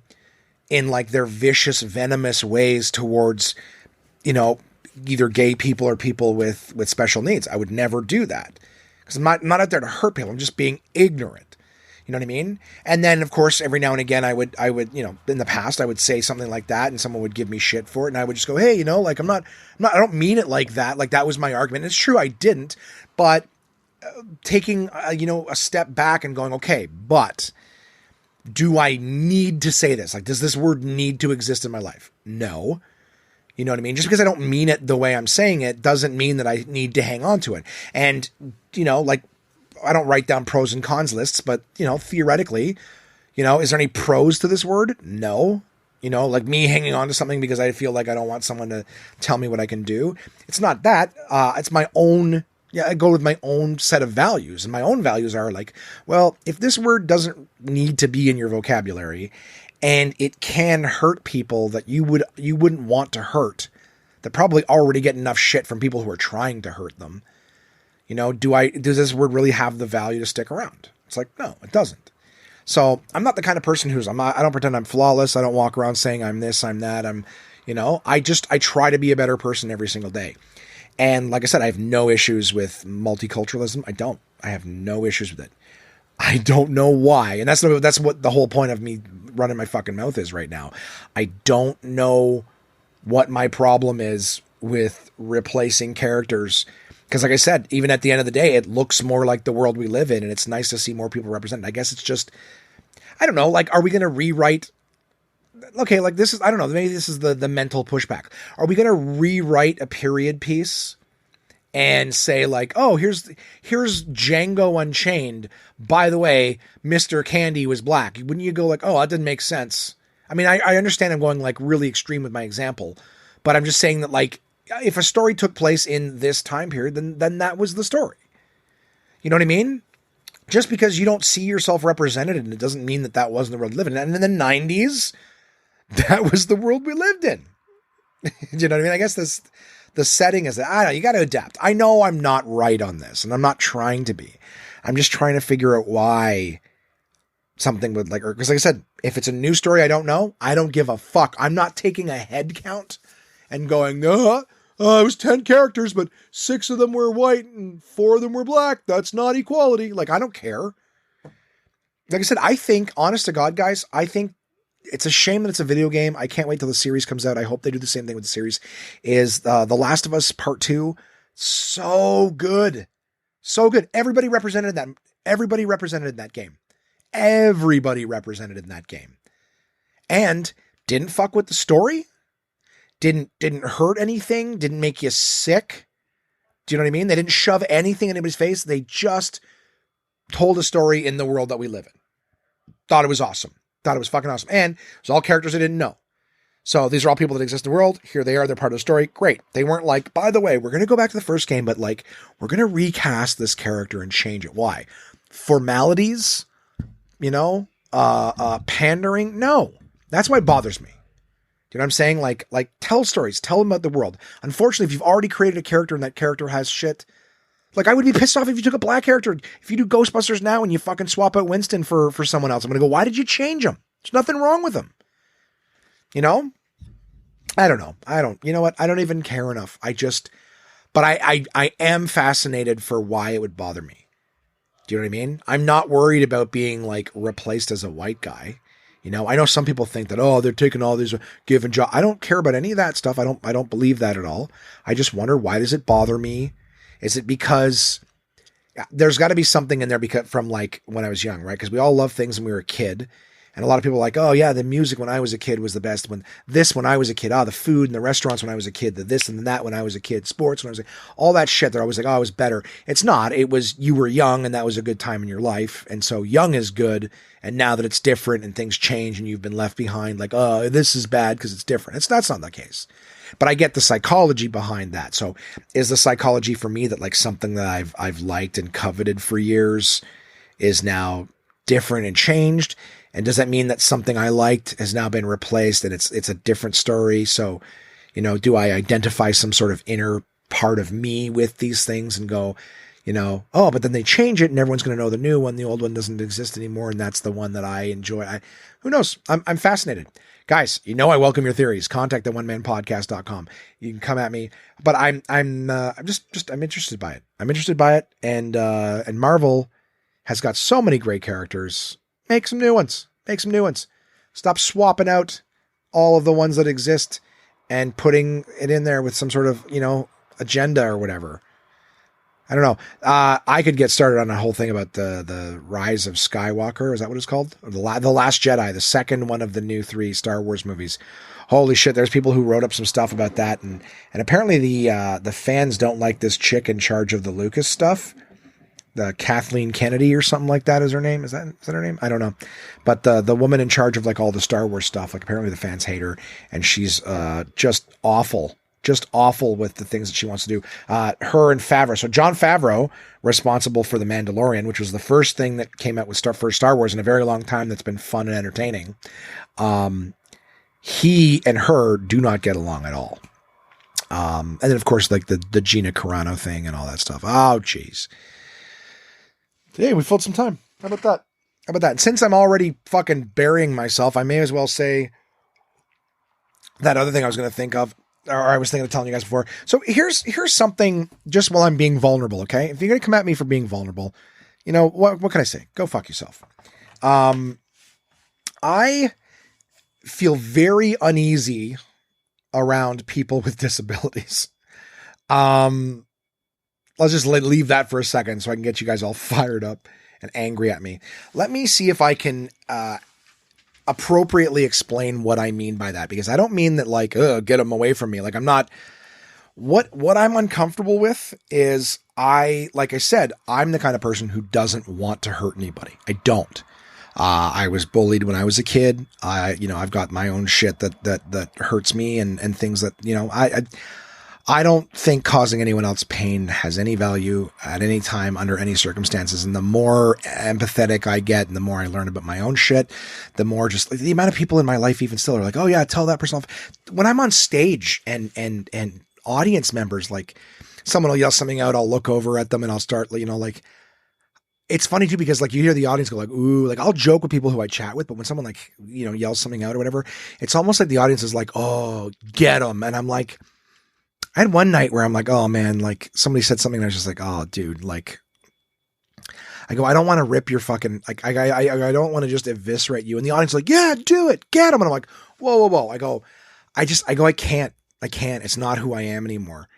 in like their vicious, venomous ways towards, you know, either gay people or people with special needs. I would never do that because I'm not out there to hurt people. I'm just being ignorant. You know what I mean? And then of course, every now and again, I would, you know, in the past, I would say something like that and someone would give me shit for it. And I would just go, hey, you know, like I don't mean it like that. Like that was my argument. And it's true. I didn't, but taking, a step back and going, okay, but do I need to say this? Like, does this word need to exist in my life? No. You know what I mean? Just because I don't mean it the way I'm saying it doesn't mean that I need to hang on to it. And, like, I don't write down pros and cons lists, but, theoretically, is there any pros to this word? No. Like me hanging on to something because I feel like I don't want someone to tell me what I can do. It's not that. It's my own. Yeah, I go with my own set of values. And my own values are like, well, if this word doesn't need to be in your vocabulary and it can hurt people that you wouldn't want to hurt, that probably already get enough shit from people who are trying to hurt them. Does this word really have the value to stick around? It's like, no, it doesn't. So I'm not the kind of person I don't pretend I'm flawless. I don't walk around saying I'm this, I'm that. I try to be a better person every single day. And like I said, I have no issues with multiculturalism. I have no issues with it. I don't know why. And that's what the whole point of me running my fucking mouth is right now. I don't know what my problem is with replacing characters. Because like I said, even at the end of the day, it looks more like the world we live in. And it's nice to see more people represented. I guess it's just, I don't know, like, are we going to rewrite? Okay, like this is, I don't know, maybe this is the mental pushback. Are we going to rewrite a period piece and say like, oh, here's Django Unchained. By the way, Mr. Candy was black. Wouldn't you go like, oh, that didn't make sense? I mean, I understand I'm going like really extreme with my example, but I'm just saying that like, if a story took place in this time period, then that was the story. You know what I mean? Just because you don't see yourself represented in it doesn't mean that wasn't the world we live in. And in the 90s, that was the world we lived in. You know what I mean? I guess the setting is that, I don't know, you got to adapt. I know I'm not right on this, and I'm not trying to be. I'm just trying to figure out why something would like, because like I said, if it's a new story I don't know, I don't give a fuck. I'm not taking a head count and going, it was 10 characters, but 6 of them were white and 4 of them were black. That's not equality. Like, I don't care. Like I said, I think, honest to God, guys, I think it's a shame that it's a video game. I can't wait till the series comes out. I hope they do the same thing with the series. Is The Last of Us Part 2 so good. So good. Everybody represented in that game. Everybody represented in that game. And didn't fuck with the story. Didn't hurt anything. Didn't make you sick. Do you know what I mean? They didn't shove anything in anybody's face. They just told a story in the world that we live in. Thought it was awesome. Thought it was fucking awesome. And it was all characters I didn't know. So these are all people that exist in the world. Here they are. They're part of the story. Great. They weren't like, by the way, we're going to go back to the first game, but like, we're going to recast this character and change it. Why? Formalities? Pandering? No. That's why it bothers me. Do you know what I'm saying? Like tell stories. Tell them about the world. Unfortunately, if you've already created a character and that character has shit, like I would be pissed off if you took a black character. If you do Ghostbusters now and you fucking swap out Winston for someone else, I'm going to go, why did you change him? There's nothing wrong with him. I don't know. You know what? I don't even care enough. But I am fascinated for why it would bother me. Do you know what I mean? I'm not worried about being like replaced as a white guy. I know some people think that, oh, they're taking all these given job. I don't care about any of that stuff. I don't believe that at all. I just wonder, why does it bother me? Is it because there's got to be something in there from like when I was young, right? Because we all love things when we were a kid. And a lot of people are like, oh yeah, the music when I was a kid was the best. When I was a kid, the food and the restaurants when I was a kid, the this and that when I was a kid, sports when I was all that shit. They're always like, oh, I was better. It's not. It was, you were young and that was a good time in your life. And so young is good. And now that it's different and things change and you've been left behind, like, oh, this is bad because it's different. That's not the case. But I get the psychology behind that. So is the psychology for me that like something that I've liked and coveted for years is now different and changed? And does that mean that something I liked has now been replaced and it's a different story? So, do I identify some sort of inner part of me with these things and go, oh, but then they change it and everyone's going to know the new one. The old one doesn't exist anymore. And that's the one that I enjoy. Who knows? I'm fascinated. Guys, I welcome your theories. Contact the1manpodcast.com. You can come at me, but I'm interested by it. I'm interested by it. And Marvel has got so many great characters. Make some new ones. Stop swapping out all of the ones that exist and putting it in there with some sort of, agenda or whatever. I don't know. I could get started on a whole thing about the rise of Skywalker. Is that what it's called? Or the Last Jedi, the second one of the new 3 Star Wars movies. Holy shit! There's people who wrote up some stuff about that, and apparently the fans don't like this chick in charge of the Lucas stuff. The Kathleen Kennedy or something like that is her name. Is that her name? I don't know. But the woman in charge of like all the Star Wars stuff, like apparently the fans hate her, and she's just awful with the things that she wants to do. Her and Favreau. So Jon Favreau, responsible for The Mandalorian, which was the first thing that came out with Star Wars in a very long time that's been fun and entertaining. He and her do not get along at all. And then of course like the Gina Carano thing and all that stuff. Oh, jeez. Hey, we filled some time. How about that? And since I'm already fucking burying myself, I may as well say that other thing I was going to think of, or I was thinking of telling you guys before. So here's something just while I'm being vulnerable, okay? If you're going to come at me for being vulnerable, you know, what can I say? Go fuck yourself. I feel very uneasy around people with disabilities. Let's just leave that for a second so I can get you guys all fired up and angry at me. Let me see if I can appropriately explain what I mean by that, because I don't mean that like, get them away from me. Like I'm not, what I'm uncomfortable with is like I said, I'm the kind of person who doesn't want to hurt anybody. I don't. I was bullied when I was a kid. I've got my own shit that hurts me and things that, I don't think causing anyone else pain has any value at any time under any circumstances. And the more empathetic I get and the more I learn about my own shit, the more just like, the amount of people in my life even still are like, oh yeah, tell that person off. When I'm on stage and audience members, like someone will yell something out, I'll look over at them and I'll start, like, it's funny too, because like you hear the audience go like, ooh, like I'll joke with people who I chat with, but when someone like, yells something out or whatever, it's almost like the audience is like, oh, get them. And I'm like, I had one night where I'm like, oh man, like somebody said something and I was just like, oh dude, like I go, I don't want to rip your fucking, like, I don't want to just eviscerate you. And the audience is like, yeah, do it. Get him. And I'm like, whoa. I go, I can't, it's not who I am anymore.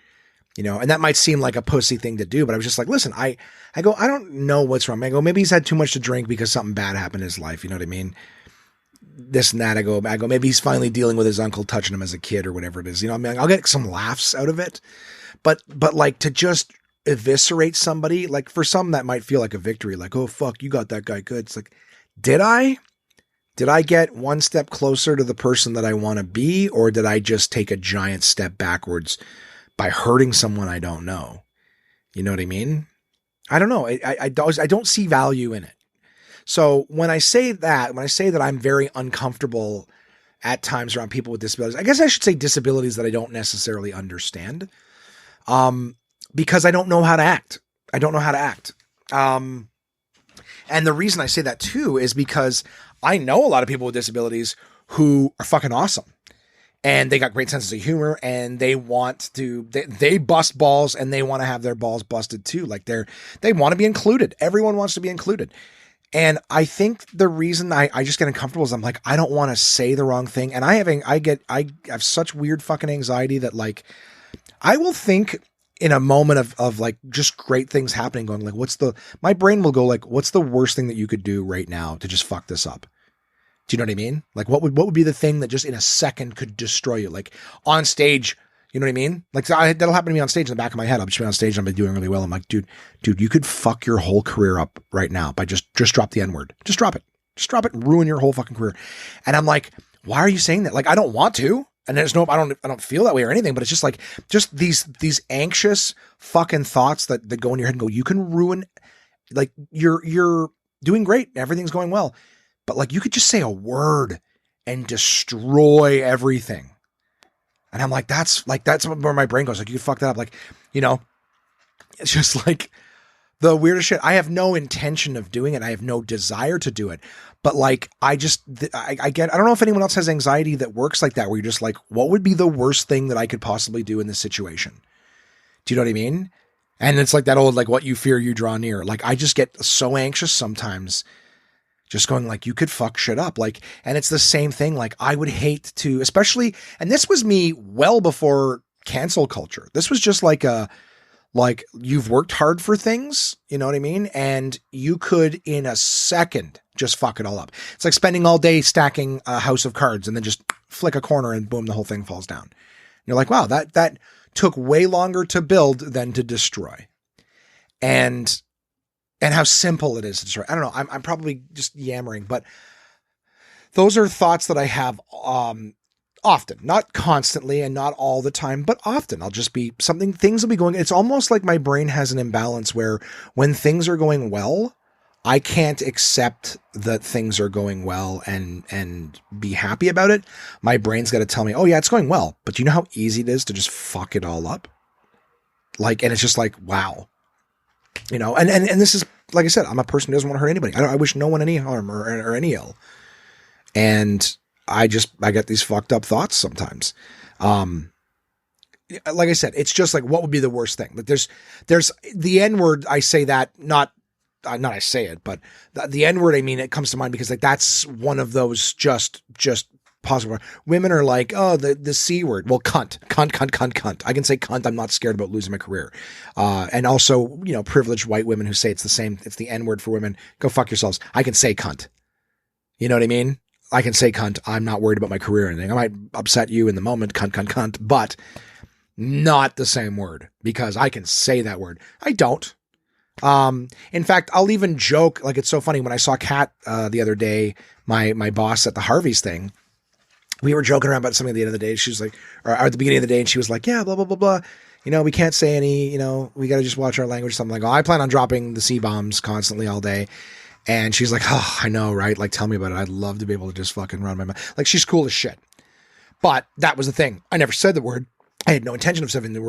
And that might seem like a pussy thing to do, but I was just like, listen, I go, I don't know what's wrong. I go, maybe he's had too much to drink because something bad happened in his life. You know what I mean? This and that. I go, maybe he's finally dealing with his uncle touching him as a kid or whatever it is. I'll get some laughs out of it, but like to just eviscerate somebody, like for some that might feel like a victory. Like, oh fuck, you got that guy good. It's like, did I get one step closer to the person that I want to be? Or did I just take a giant step backwards by hurting someone I don't know? You know what I mean? I don't know. I don't see value in it. So when I say that I'm very uncomfortable at times around people with disabilities, I guess I should say disabilities that I don't necessarily understand, because I don't know how to act. And the reason I say that too is because I know a lot of people with disabilities who are fucking awesome. And they got great senses of humor, and they want to, they bust balls, and they want to have their balls busted too. Like they want to be included. Everyone wants to be included. And I think the reason I just get uncomfortable is I'm like, I don't want to say the wrong thing. And I have such weird fucking anxiety that like, I will think in a moment of like just great things happening, going like, my brain will go like, what's the worst thing that you could do right now to just fuck this up? Do you know what I mean? Like what would be the thing that just in a second could destroy you? Like on stage, you know what I mean? Like that'll happen to me on stage in the back of my head. I'll just be on stage and I'll be doing really well. I'm like, dude, you could fuck your whole career up right now by just drop the N-word. Just drop it. Just drop it and ruin your whole fucking career. And I'm like, why are you saying that? Like, I don't want to. And there's I don't feel that way or anything, but it's just like, just these anxious fucking thoughts that go in your head and go, you can ruin, like you're doing great. Everything's going well. But like, you could just say a word and destroy everything. And I'm like, that's where my brain goes. Like, you could fuck that up. Like, it's just like the weirdest shit. I have no intention of doing it. I have no desire to do it. But like, I don't know if anyone else has anxiety that works like that, where you're just like, what would be the worst thing that I could possibly do in this situation? Do you know what I mean? And it's like that old, like, what you fear, you draw near. Like, I just get so anxious sometimes, just going like, you could fuck shit up. Like, and it's the same thing. Like, I would hate to, especially, and this was me well before cancel culture. This was just like Like, you've worked hard for things, you know what I mean? And you could, in a second, just fuck it all up. It's like spending all day stacking a house of cards and then just flick a corner and boom, the whole thing falls down. You're like, wow, that took way longer to build than to destroy. And how simple it is to destroy. I don't know. I'm probably just yammering, but those are thoughts that I have often, not constantly and not all the time, but often. I'll just be things will be going. It's almost like my brain has an imbalance where when things are going well, I can't accept that things are going well and be happy about it. My brain's got to tell me, oh yeah, it's going well. But do you know how easy it is to just fuck it all up? Like, and it's just like, wow, you know, and this is, like I said, I'm a person who doesn't want to hurt anybody. I wish no one any harm or any ill. And I get these fucked up thoughts sometimes. Like I said, it's just like, what would be the worst thing? Like there's the N word. I say that not I say it, but the N word, I mean, it comes to mind because like, that's one of those just possible. Women are like, oh, the C word. Well, cunt. I can say cunt. I'm not scared about losing my career. And also, you know, privileged white women who say it's the same. It's the N word for women. Go fuck yourselves. I can say cunt. You know what I mean? I can say cunt. I'm not worried about my career or anything. I might upset you in the moment, cunt, but not the same word because I can say that word. I don't. In fact, I'll even joke, like, it's so funny when I saw Kat, the other day, my boss at the Harvey's thing, we were joking around about something at the end of the day. She was like, or at the beginning of the day, and she was like, yeah, blah, blah, blah, blah. You know, we can't say any, you know, we got to just watch our language. Something like, oh, I plan on dropping the C-bombs constantly all day. And she's like, oh, I know, right? Like, tell me about it. I'd love to be able to just fucking run my mouth. Like, she's cool as shit. But that was the thing. I never said the word. I had no intention of saying the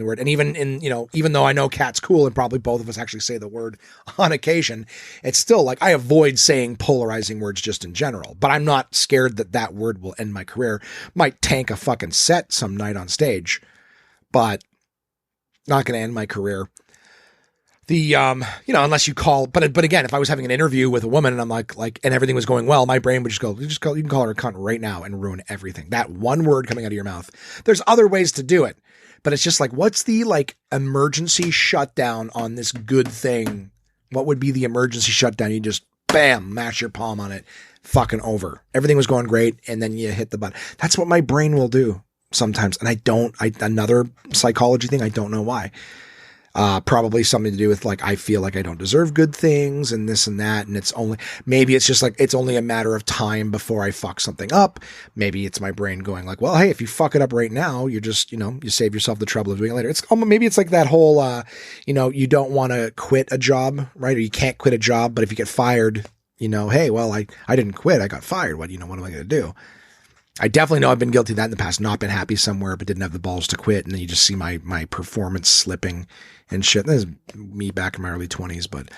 word. And even though I know Kat's cool and probably both of us actually say the word on occasion, it's still like, I avoid saying polarizing words just in general, but I'm not scared that word will end my career. Might tank a fucking set some night on stage, but not going to end my career. Unless you call, but again, if I was having an interview with a woman and I'm like, and everything was going well, my brain would just go, you can call her a cunt right now and ruin everything. That one word coming out of your mouth. There's other ways to do it, but it's just like, what's the like emergency shutdown on this good thing? What would be the emergency shutdown? You just bam, mash your palm on it, fucking over. Everything was going great. And then you hit the button. That's what my brain will do sometimes. And another psychology thing, I don't know why. Probably something to do with like, I feel like I don't deserve good things and this and that. And maybe it's just like, it's only a matter of time before I fuck something up. Maybe it's my brain going like, well, hey, if you fuck it up right now, you're just, you save yourself the trouble of doing it later. Maybe it's like that whole, you don't want to quit a job, right? Or you can't quit a job, but if you get fired, hey, well, I didn't quit. I got fired. What am I going to do? I definitely know I've been guilty of that in the past, not been happy somewhere, but didn't have the balls to quit. And then you just see my performance slipping and shit. This is me back in my early 20s, but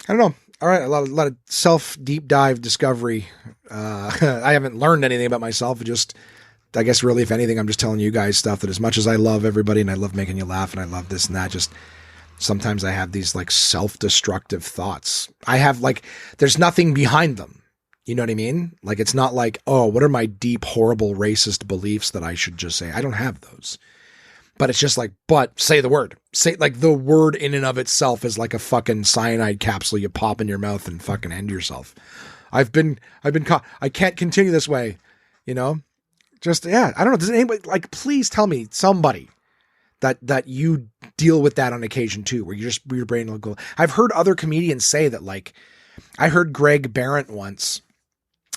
I don't know. All right. A lot of self deep dive discovery. I haven't learned anything about myself. I guess really, if anything, I'm just telling you guys stuff that as much as I love everybody and I love making you laugh and I love this and that, just sometimes I have these like self-destructive thoughts. I have like, there's nothing behind them. You know what I mean? Like, it's not like, oh, what are my deep, horrible, racist beliefs that I should just say? I don't have those. But it's just like, but say the word. Say, like, the word in and of itself is like a fucking cyanide capsule you pop in your mouth and fucking end yourself. I've been caught. I can't continue this way. Just, yeah, I don't know. Does anybody, like, please tell me, somebody, that you deal with that on occasion too, where your brain will go. I've heard other comedians say that, like, I heard Greg Barrett once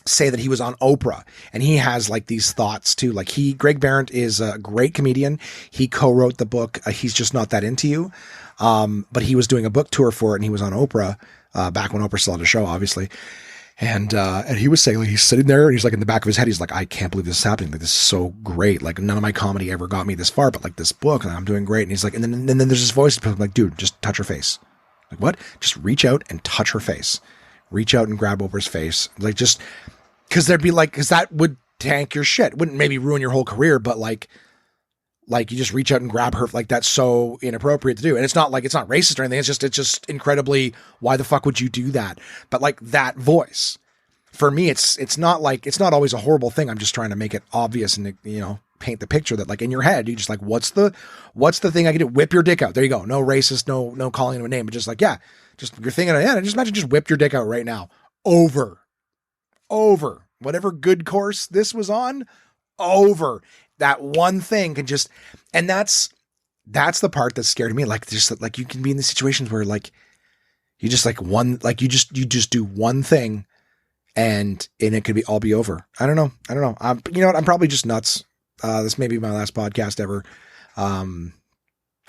say that he was on Oprah and he has like these thoughts too. Like Greg Barrett is a great comedian. He co-wrote the book. He's Just Not That Into You. But he was doing a book tour for it and he was on Oprah, back when Oprah still had a show, obviously. And he was saying, like, he's sitting there and he's like, in the back of his head, he's like, I can't believe this is happening. Like, this is so great. Like, none of my comedy ever got me this far, but like this book, and I'm doing great. And he's like, and then there's this voice like, dude, just touch her face. Like, what? Just reach out and touch her face. Reach out and grab Oprah's face. Like, just because that would tank your shit. It wouldn't maybe ruin your whole career, but like you just reach out and grab her. Like, that's so inappropriate to do. And it's not racist or anything. It's just incredibly, why the fuck would you do that? But like that voice, for me, it's not always a horrible thing. I'm just trying to make it obvious and, paint the picture that like in your head, you just like, what's the thing I can do? Whip your dick out. There you go. No racist, no calling him a name, but just like, yeah, just you're thinking, yeah, just imagine just whip your dick out right now. Over. Whatever good course this was on, over. That one thing can just, and that's the part that scared me. Like, just like you can be in the situations where like, you just like one, like you just do one thing and it could all be over. I don't know. You know what? I'm probably just nuts. This may be my last podcast ever.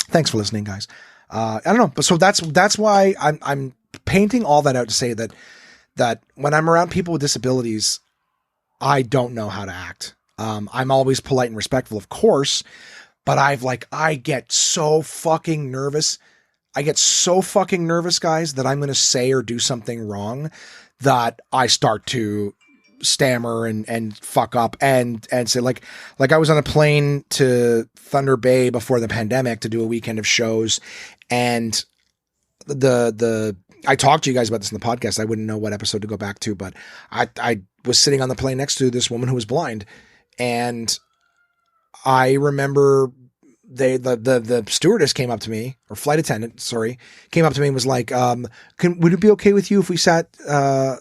Thanks for listening, guys. I don't know. But so that's why I'm painting all that out to say that when I'm around people with disabilities, I don't know how to act. I'm always polite and respectful, of course, but I get so fucking nervous. Guys, that I'm going to say or do something wrong that I start to stammer and fuck up and say like I was on a plane to Thunder Bay before the pandemic to do a weekend of shows, and I talked to you guys about this in the podcast. I wouldn't know what episode to go back to, but I was sitting on the plane next to this woman who was blind, and I remember the stewardess came up to me, or flight attendant, sorry, came up to me and was like, would it be okay with you if we sat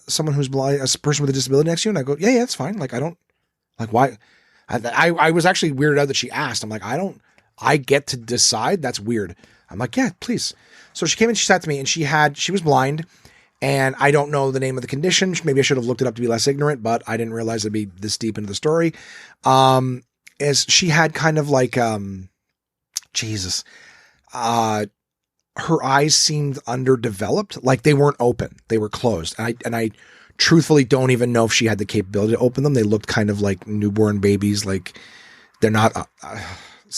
someone who's blind, a person with a disability next to you? And I go, yeah, it's fine. Like, I don't, like, why? I was actually weirded out that she asked. I'm like, I get to decide? That's weird. I'm like, yeah, please. So she came and she sat to me, and she was blind, and I don't know the name of the condition. Maybe I should have looked it up to be less ignorant, but I didn't realize it'd be this deep into the story. As she had kind of like, Jesus, her eyes seemed underdeveloped. Like they weren't open. They were closed. And I truthfully don't even know if she had the capability to open them. They looked kind of like newborn babies. Like they're not,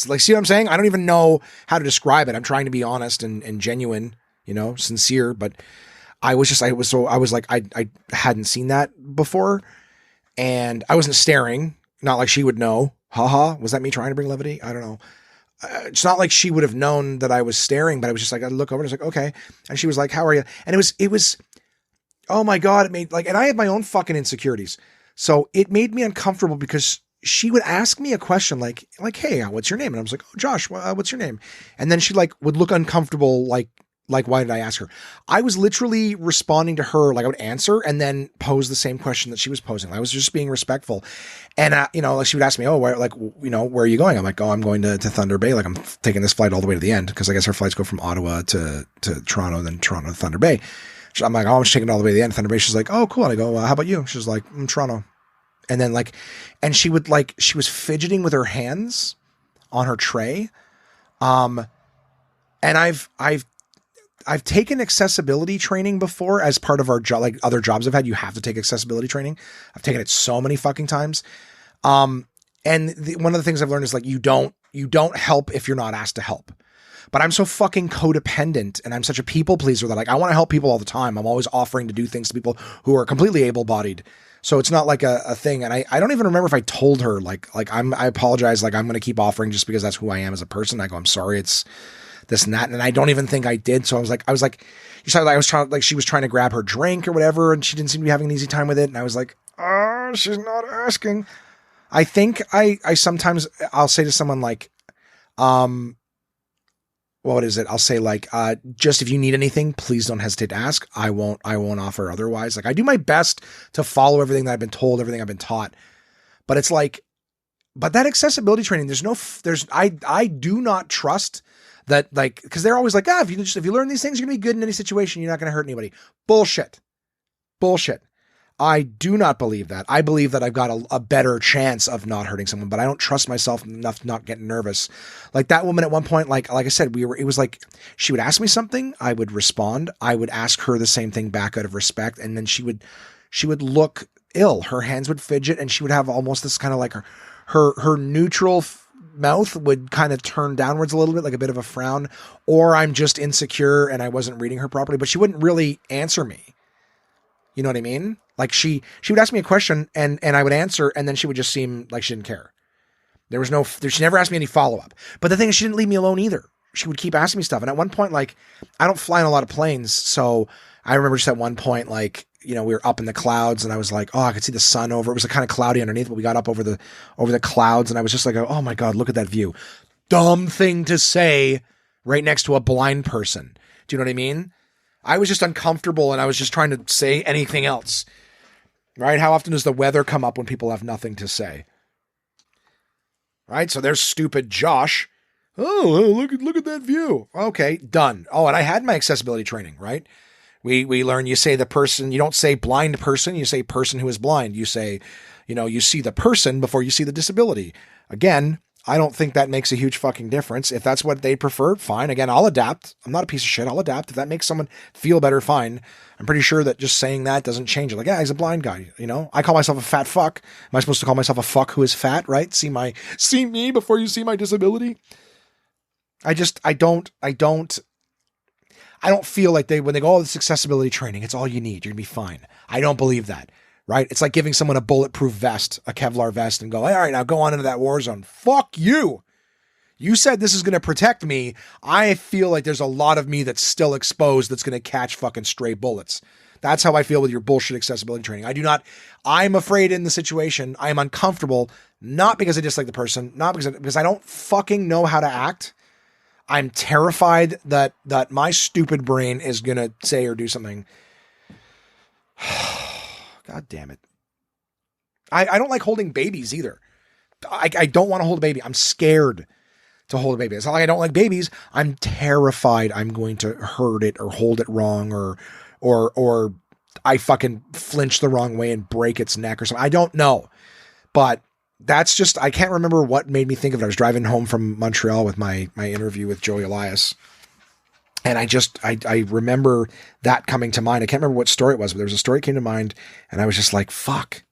like, see what I'm saying? I don't even know how to describe it. I'm trying to be honest and genuine, sincere, but I hadn't seen that before, and I wasn't staring, not like she would know. Haha. Was that me trying to bring levity? I don't know. It's not like she would have known that I was staring, but I was just like, I look over and I was like, okay. And she was like, how are you? And it was, oh my God, it made like, and I have my own fucking insecurities. So it made me uncomfortable because she would ask me a question like, hey, what's your name? And I was like, oh, Josh, what's your name? And then she like would look uncomfortable. Like, why did I ask her? I was literally responding to her. Like I would answer and then pose the same question that she was posing. I was just being respectful. And, like she would ask me, oh, where are you going? I'm like, oh, I'm going to Thunder Bay. Like I'm taking this flight all the way to the end. Cause I guess our flights go from Ottawa to Toronto, then Toronto to Thunder Bay. I'm like, oh, I'm taking it all the way to the end of Thunder Bay. She's like, oh, cool. And I go, how about you? She's like, Toronto. And then and she was fidgeting with her hands on her tray. And I've taken accessibility training before as part of our job, like other jobs I've had. You have to take accessibility training. I've taken it so many fucking times. And one of the things I've learned is like, you don't help if you're not asked to help. But I'm so fucking codependent and I'm such a people pleaser that like, I want to help people all the time. I'm always offering to do things to people who are completely able-bodied. So it's not like a thing. And I don't even remember if I told her I apologize. Like I'm going to keep offering just because that's who I am as a person. I go, I'm sorry. It's this and that. And I don't even think I did. So I was like, you saw, like, I was trying, like she was trying to grab her drink or whatever. And she didn't seem to be having an easy time with it. And I was like, oh, she's not asking. I think I sometimes I'll say to someone like, what is it? I'll say like, just if you need anything, please don't hesitate to ask. I won't offer otherwise. Like I do my best to follow everything that I've been told, everything I've been taught, but it's like, but that accessibility training, I do not trust that, like, cause they're always like, if you learn these things, you're gonna be good in any situation. You're not going to hurt anybody. Bullshit. I do not believe that. I believe that I've got a better chance of not hurting someone, but I don't trust myself enough to not get nervous. Like that woman at one point, like I said, it was like, she would ask me something, I would respond. I would ask her the same thing back out of respect. And then she would look ill. Her hands would fidget and she would have almost this kind of like her neutral mouth would kind of turn downwards a little bit, like a bit of a frown, or I'm just insecure and I wasn't reading her properly, but she wouldn't really answer me. You know what I mean? Like she would ask me a question and I would answer and then she would just seem like she didn't care. She never asked me any follow-up. But the thing is, she didn't leave me alone either. She would keep asking me stuff. And at one point, like, I don't fly on a lot of planes. So I remember just at one point, like, we were up in the clouds, and I was like, oh, I could see the sun over. It was kind of cloudy underneath, but we got up over the clouds, and I was just like, oh my God, look at that view. Dumb thing to say right next to a blind person. Do you know what I mean? I was just uncomfortable, and I was just trying to say anything else. Right? How often does the weather come up when people have nothing to say? Right? So there's stupid Josh. Oh, look at that view. Okay, done. Oh, and I had my accessibility training, right? We learn, you say the person, you don't say blind person, you say person who is blind. You say, you see the person before you see the disability. Again, I don't think that makes a huge fucking difference. If that's what they prefer, fine. Again, I'll adapt. I'm not a piece of shit. I'll adapt. If that makes someone feel better, fine. I'm pretty sure that just saying that doesn't change it. Like, yeah, he's a blind guy. I call myself a fat fuck. Am I supposed to call myself a fuck who is fat, right? See me before you see my disability. I don't feel like when they go, oh, this accessibility training, it's all you need. You're gonna be fine. I don't believe that, right? It's like giving someone a bulletproof vest, a Kevlar vest, and go, all right, now go on into that war zone. Fuck you. You said this is going to protect me. I feel like there's a lot of me that's still exposed that's going to catch fucking stray bullets. That's how I feel with your bullshit accessibility training. I'm afraid in the situation. I am uncomfortable, not because I dislike the person, not because I don't fucking know how to act. I'm terrified that my stupid brain is going to say or do something. God damn it. I don't like holding babies either. I don't want to hold a baby. I'm scared to hold a baby. It's not like I don't like babies. I'm terrified I'm going to hurt it or hold it wrong or I fucking flinch the wrong way and break its neck or something. I don't know. But that's just, I can't remember what made me think of it. I was driving home from Montreal with my interview with Joey Elias. And I remember that coming to mind. I can't remember what story it was, but there was a story that came to mind and I was just like, fuck.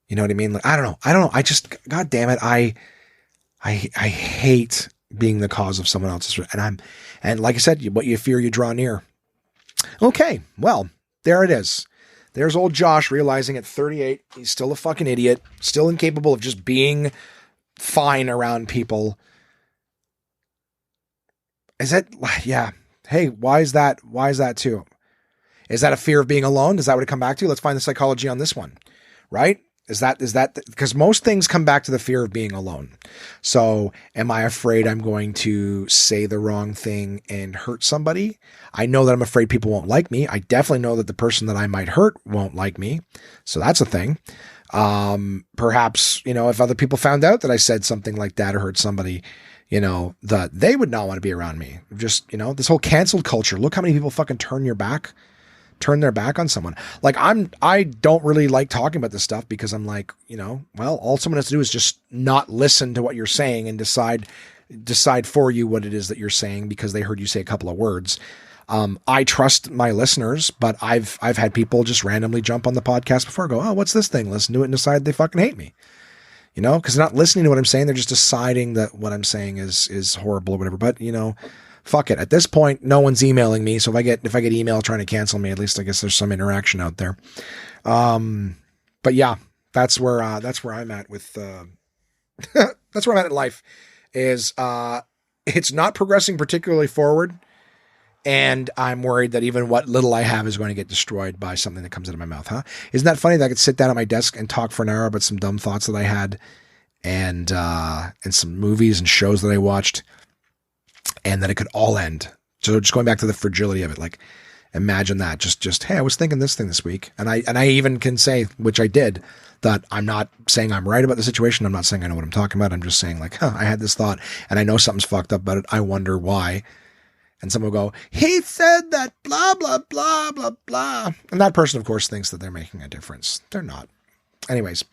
You know what I mean? Like, I don't know. I just, God damn it. I hate being the cause of someone else's. And like I said, what you fear, you draw near. Okay. Well, there it is. There's old Josh realizing at 38, he's still a fucking idiot, still incapable of just being fine around people. Is that, yeah. Hey, why is that? Why is that too? Is that a fear of being alone? Is that what it come back to? Let's find the psychology on this one, right? Is that, because most things come back to the fear of being alone. So am I afraid I'm going to say the wrong thing and hurt somebody? I know that I'm afraid people won't like me. I definitely know that the person that I might hurt won't like me. So that's a thing. Perhaps, if other people found out that I said something like that or hurt somebody, that they would not want to be around me. Just, this whole canceled culture. Look how many people fucking turn their back on someone. Like I don't really like talking about this stuff because I'm like, well, all someone has to do is just not listen to what you're saying and decide for you what it is that you're saying because they heard you say a couple of words. I trust my listeners, but I've had people just randomly jump on the podcast before, go, oh, what's this thing? Listen to it and decide they fucking hate me. Because they're not listening to what I'm saying. They're just deciding that what I'm saying is horrible or whatever. But, fuck it. At this point, no one's emailing me. So if I get email trying to cancel me, at least I guess there's some interaction out there. But yeah, that's where I'm at with, that's where I'm at in life is, it's not progressing particularly forward. And I'm worried that even what little I have is going to get destroyed by something that comes out of my mouth, huh? Isn't that funny that I could sit down at my desk and talk for an hour about some dumb thoughts that I had and some movies and shows that I watched and that it could all end. So just going back to the fragility of it, like imagine that just, hey, I was thinking this thing this week. And I even can say, which I did, that I'm not saying I'm right about the situation. I'm not saying I know what I'm talking about. I'm just saying like, I had this thought and I know something's fucked up about it. I wonder why. And someone will go, he said that blah, blah, blah, blah, blah. And that person, of course, thinks that they're making a difference. They're not. Anyways,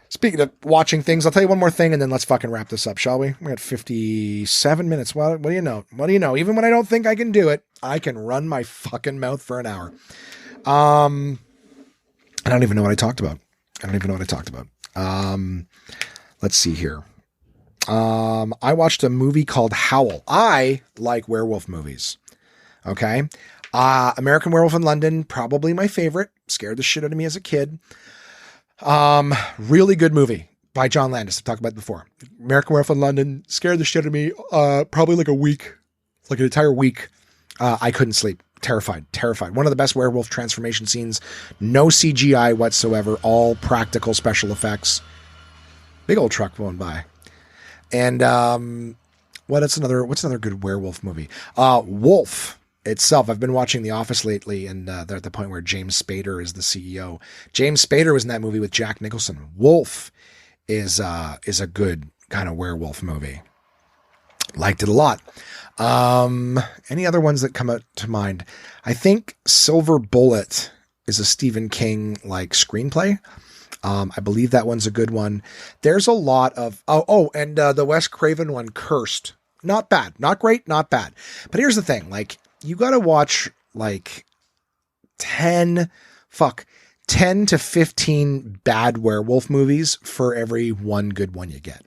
speaking of watching things, I'll tell you one more thing and then let's fucking wrap this up, shall we? We got 57 minutes. Well, what do you know? What do you know? Even when I don't think I can do it, I can run my fucking mouth for an hour. I don't even know what I talked about. Let's see here. I watched a movie called Howl. I like werewolf movies. Okay. American Werewolf in London, probably my favorite. Scared the shit out of me as a kid. Really good movie by John Landis. I've talked about it before. American Werewolf in London scared the shit out of me. Probably like a week, like an entire week. I couldn't sleep. Terrified. One of the best werewolf transformation scenes. No CGI whatsoever. All practical special effects. Big old truck going by. And what's another good werewolf movie? Wolf itself. I've been watching The Office lately, and they're at the point where James Spader is the CEO. James Spader was in that movie with Jack Nicholson. Wolf is a good kind of werewolf movie. Liked it a lot. Any other ones that come out to mind? I think Silver Bullet is a Stephen King like screenplay. I believe that one's a good one. There's a lot of, and the Wes Craven one, Cursed. Not bad. Not great. Not bad. But here's the thing. Like, you got to watch like 10 to 15 bad werewolf movies for every one good one you get.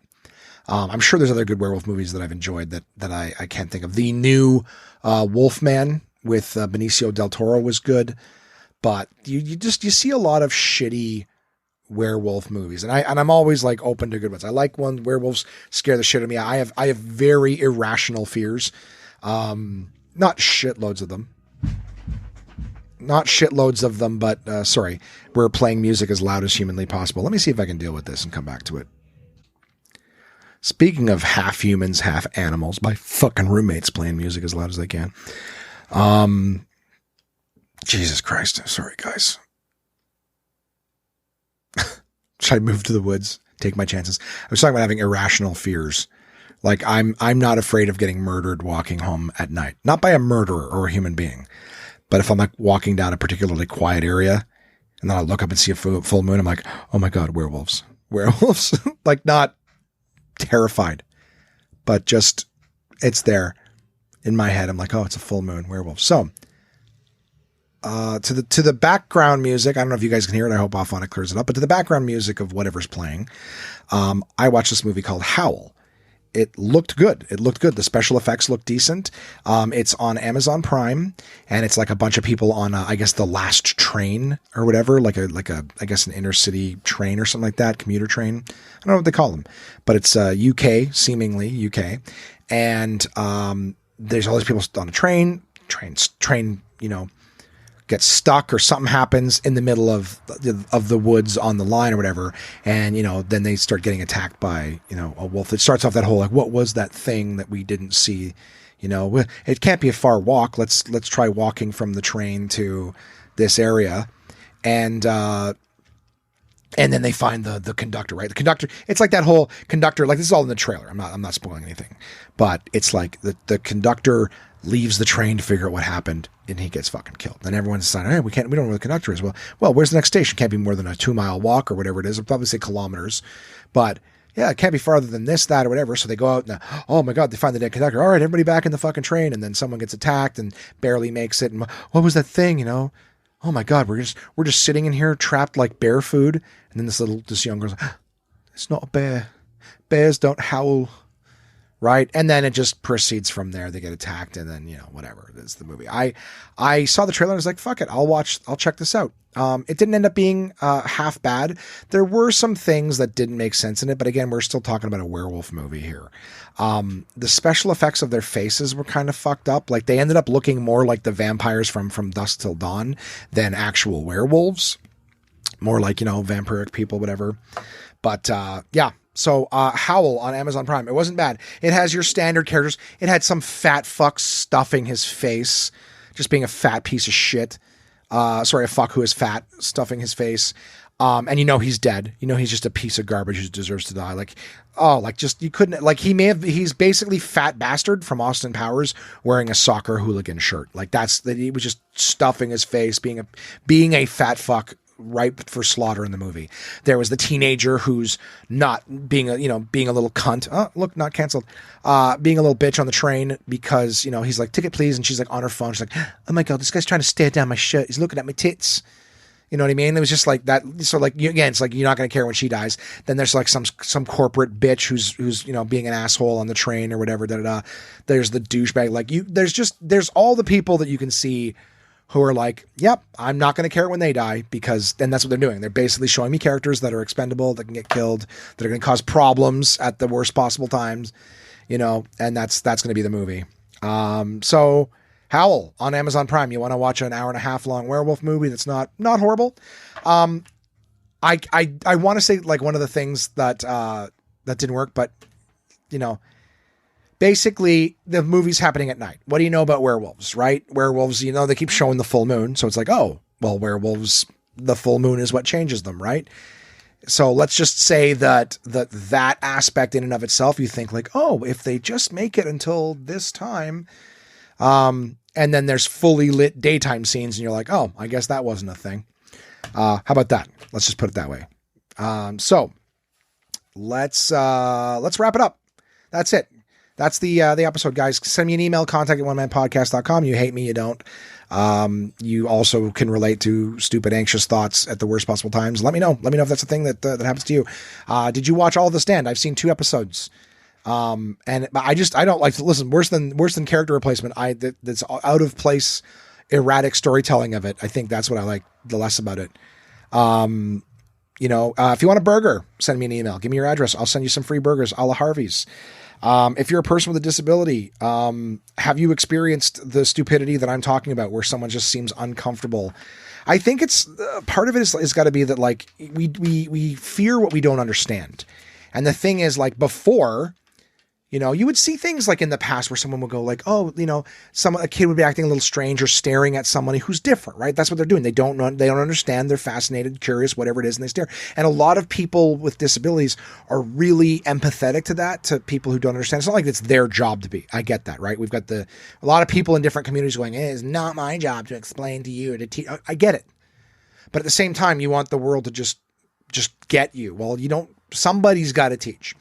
I'm sure there's other good werewolf movies that I've enjoyed that I can't think of. The new Wolfman with Benicio del Toro was good, but you see a lot of shitty werewolf movies, and I'm always like open to good ones. I like when werewolves scare the shit out of me. I have very irrational fears, not shitloads of them, but sorry, we're playing music as loud as humanly possible. Let me see if I can deal with this and come back to it. Speaking of half humans, half animals, my fucking roommate's playing music as loud as they can. Jesus Christ. Sorry, guys. Should I move to the woods? Take my chances. I was talking about having irrational fears. Like I'm not afraid of getting murdered walking home at night. Not by a murderer or a human being. But if I'm like walking down a particularly quiet area and then I look up and see a full moon, I'm like, oh my God, werewolves. Like not terrified, but just it's there in my head. I'm like, oh, it's a full moon, werewolf. So to the background music, I don't know if you guys can hear it. I hope Off On It clears it up. But to the background music of whatever's playing, I watched this movie called Howl. It looked good. The special effects look decent. It's on Amazon Prime, and it's like a bunch of people on, I guess, the last train or whatever, like a, I guess, an intercity train or something like that, commuter train. I don't know what they call them, but it's UK, seemingly UK, and there's all these people on a train, gets stuck or something happens in the middle of the woods on the line or whatever. And, then they start getting attacked by, a wolf. It starts off that whole, like, what was that thing that we didn't see? It can't be a far walk. Let's try walking from the train to this area. And then they find the conductor, right? The conductor, it's like that whole conductor, like this is all in the trailer. I'm not spoiling anything, but it's like the conductor leaves the train to figure out what happened, and he gets fucking killed. Then everyone's deciding, hey, we don't know where the conductor is. Well, where's the next station? Can't be more than a 2-mile walk or whatever it is. I'll probably say kilometers, but yeah, it can't be farther than this, that, or whatever. So they go out and, oh my God, they find the dead conductor. All right, everybody back in the fucking train. And then someone gets attacked and barely makes it. And what was that thing? Oh my God, we're just sitting in here trapped like bear food. And then this young girl's like, it's not a bear. Bears don't howl. Right. And then it just proceeds from there. They get attacked and then, whatever. It's the movie. I saw the trailer and I was like, fuck it. I'll check this out. It didn't end up being half bad. There were some things that didn't make sense in it. But again, we're still talking about a werewolf movie here. The special effects of their faces were kind of fucked up. Like they ended up looking more like the vampires from Dusk Till Dawn than actual werewolves. More like, vampiric people, whatever. But yeah. So Howl on Amazon Prime. It wasn't bad. It has your standard characters. It had some fat fuck stuffing his face, just being a fat piece of shit. A fuck who is fat, stuffing his face. And he's dead. He's just a piece of garbage who deserves to die. He's basically Fat Bastard from Austin Powers wearing a soccer hooligan shirt. He was just stuffing his face, being a fat fuck ripe for slaughter in the movie. There was the teenager who's not being a little cunt. Oh, look, not canceled. Being a little bitch on the train because, he's like, ticket please. And she's like on her phone. She's like, oh my God, this guy's trying to stare down my shirt. He's looking at my tits. You know what I mean? It was just like that. So again, it's like, you're not going to care when she dies. Then there's like some corporate bitch who's, being an asshole on the train or whatever. There's the douchebag. There's all the people that you can see who are like, yep, I'm not going to care when they die because then that's what they're doing. They're basically showing me characters that are expendable, that can get killed, that are going to cause problems at the worst possible times, and that's going to be the movie. So Howl on Amazon Prime. You want to watch an hour and a half long werewolf movie that's not horrible. I want to say like one of the things that that didn't work, but you know, basically the movie's happening at night. What do you know about werewolves, right? Werewolves, you know, they keep showing the full moon, so it's like, oh, well, werewolves, the full moon is what changes them, right? So let's just say that aspect in and of itself, you think like, oh, if they just make it until this time, and then there's fully lit daytime scenes, and you're like, oh, I guess that wasn't a thing. How about that? Let's just put it that way. So let's wrap it up. That's it. That's the episode, guys. Send me an email, contact@onemanpodcast.com. You hate me, you don't. You also can relate to stupid, anxious thoughts at the worst possible times. Let me know. Let me know if that's a thing that happens to you. Did you watch all The Stand? I've seen 2 episodes. And I don't like to listen. Worse than character replacement. That's out of place, erratic storytelling of it. I think that's what I like the less about it. If you want a burger, send me an email. Give me your address. I'll send you some free burgers a la Harvey's. If you're a person with a disability, have you experienced the stupidity that I'm talking about where someone just seems uncomfortable? I think it's part of it is got to be that like we fear what we don't understand. And the thing is like before, you know, you would see things like in the past where someone would go like, oh, you know, a kid would be acting a little strange or staring at somebody who's different, right? That's what they're doing. They don't understand. They're fascinated, curious, whatever it is, and they stare. And a lot of people with disabilities are really empathetic to that, to people who don't understand. It's not like it's their job to be. I get that, right? We've got a lot of people in different communities going, it is not my job to explain to you or to teach. I get it. But at the same time, you want the world to just get you. Well, you don't, somebody's got to teach.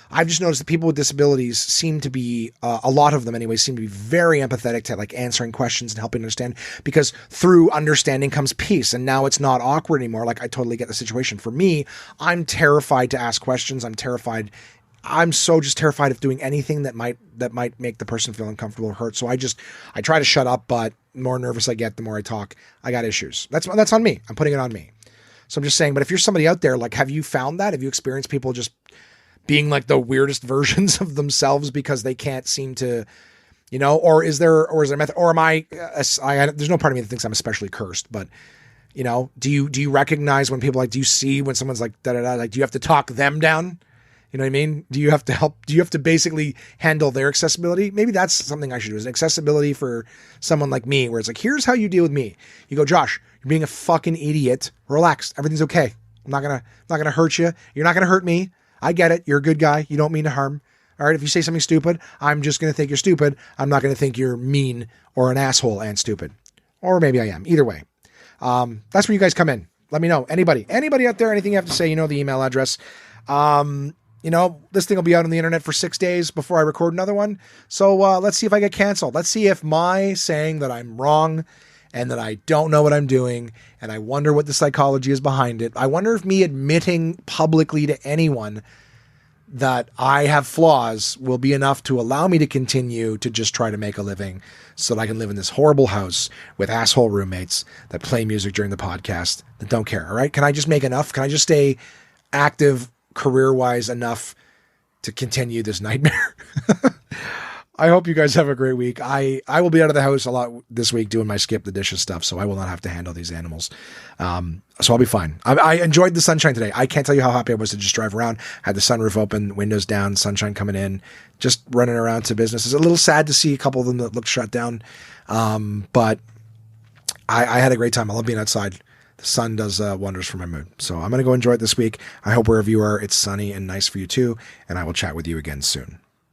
I've just noticed that people with disabilities seem to be, a lot of them anyway, seem to be very empathetic to like answering questions and helping understand, because through understanding comes peace. And now it's not awkward anymore. Like I totally get the situation. For me, I'm terrified to ask questions. I'm so just terrified of doing anything that might make the person feel uncomfortable or hurt. So I try to shut up, but the more nervous I get, the more I talk. I got issues. That's on me. I'm putting it on me. So I'm just saying, but if you're somebody out there, like, have you found that? Have you experienced people just being like the weirdest versions of themselves because they can't seem to, you know, or is there a method, or am I there's no part of me that thinks I'm especially cursed, but you know, do you recognize when people like, do you see when someone's like, like, do you have to talk them down? You know what I mean? Do you have to basically handle their accessibility? Maybe that's something I should do, is an accessibility for someone like me, where it's like, here's how you deal with me. You go, Josh, you're being a fucking idiot. Relax. Everything's okay. I'm not gonna hurt you. You're not gonna hurt me. I get it. You're a good guy. You don't mean to harm. All right. If you say something stupid, I'm just going to think you're stupid. I'm not going to think you're mean or an asshole and stupid. Or maybe I am. Either way. That's where you guys come in. Let me know. Anybody out there, anything you have to say, you know, the email address. You know, this thing will be out on the internet for 6 days before I record another one. So let's see if I get canceled. Let's see if my saying that I'm wrong and that I don't know what I'm doing, and I wonder what the psychology is behind it. I wonder if me admitting publicly to anyone that I have flaws will be enough to allow me to continue to just try to make a living so that I can live in this horrible house with asshole roommates that play music during the podcast that don't care. All right. Can I just make enough? Can I just stay active career-wise enough to continue this nightmare? I hope you guys have a great week. I will be out of the house a lot this week doing my skip the dishes stuff, so I will not have to handle these animals. So I'll be fine. I enjoyed the sunshine today. I can't tell you how happy I was to just drive around, had the sunroof open, windows down, sunshine coming in, just running around to businesses. A little sad to see a couple of them that looked shut down, but I had a great time. I love being outside. The sun does wonders for my mood. So I'm going to go enjoy it this week. I hope wherever you are, it's sunny and nice for you too, and I will chat with you again soon.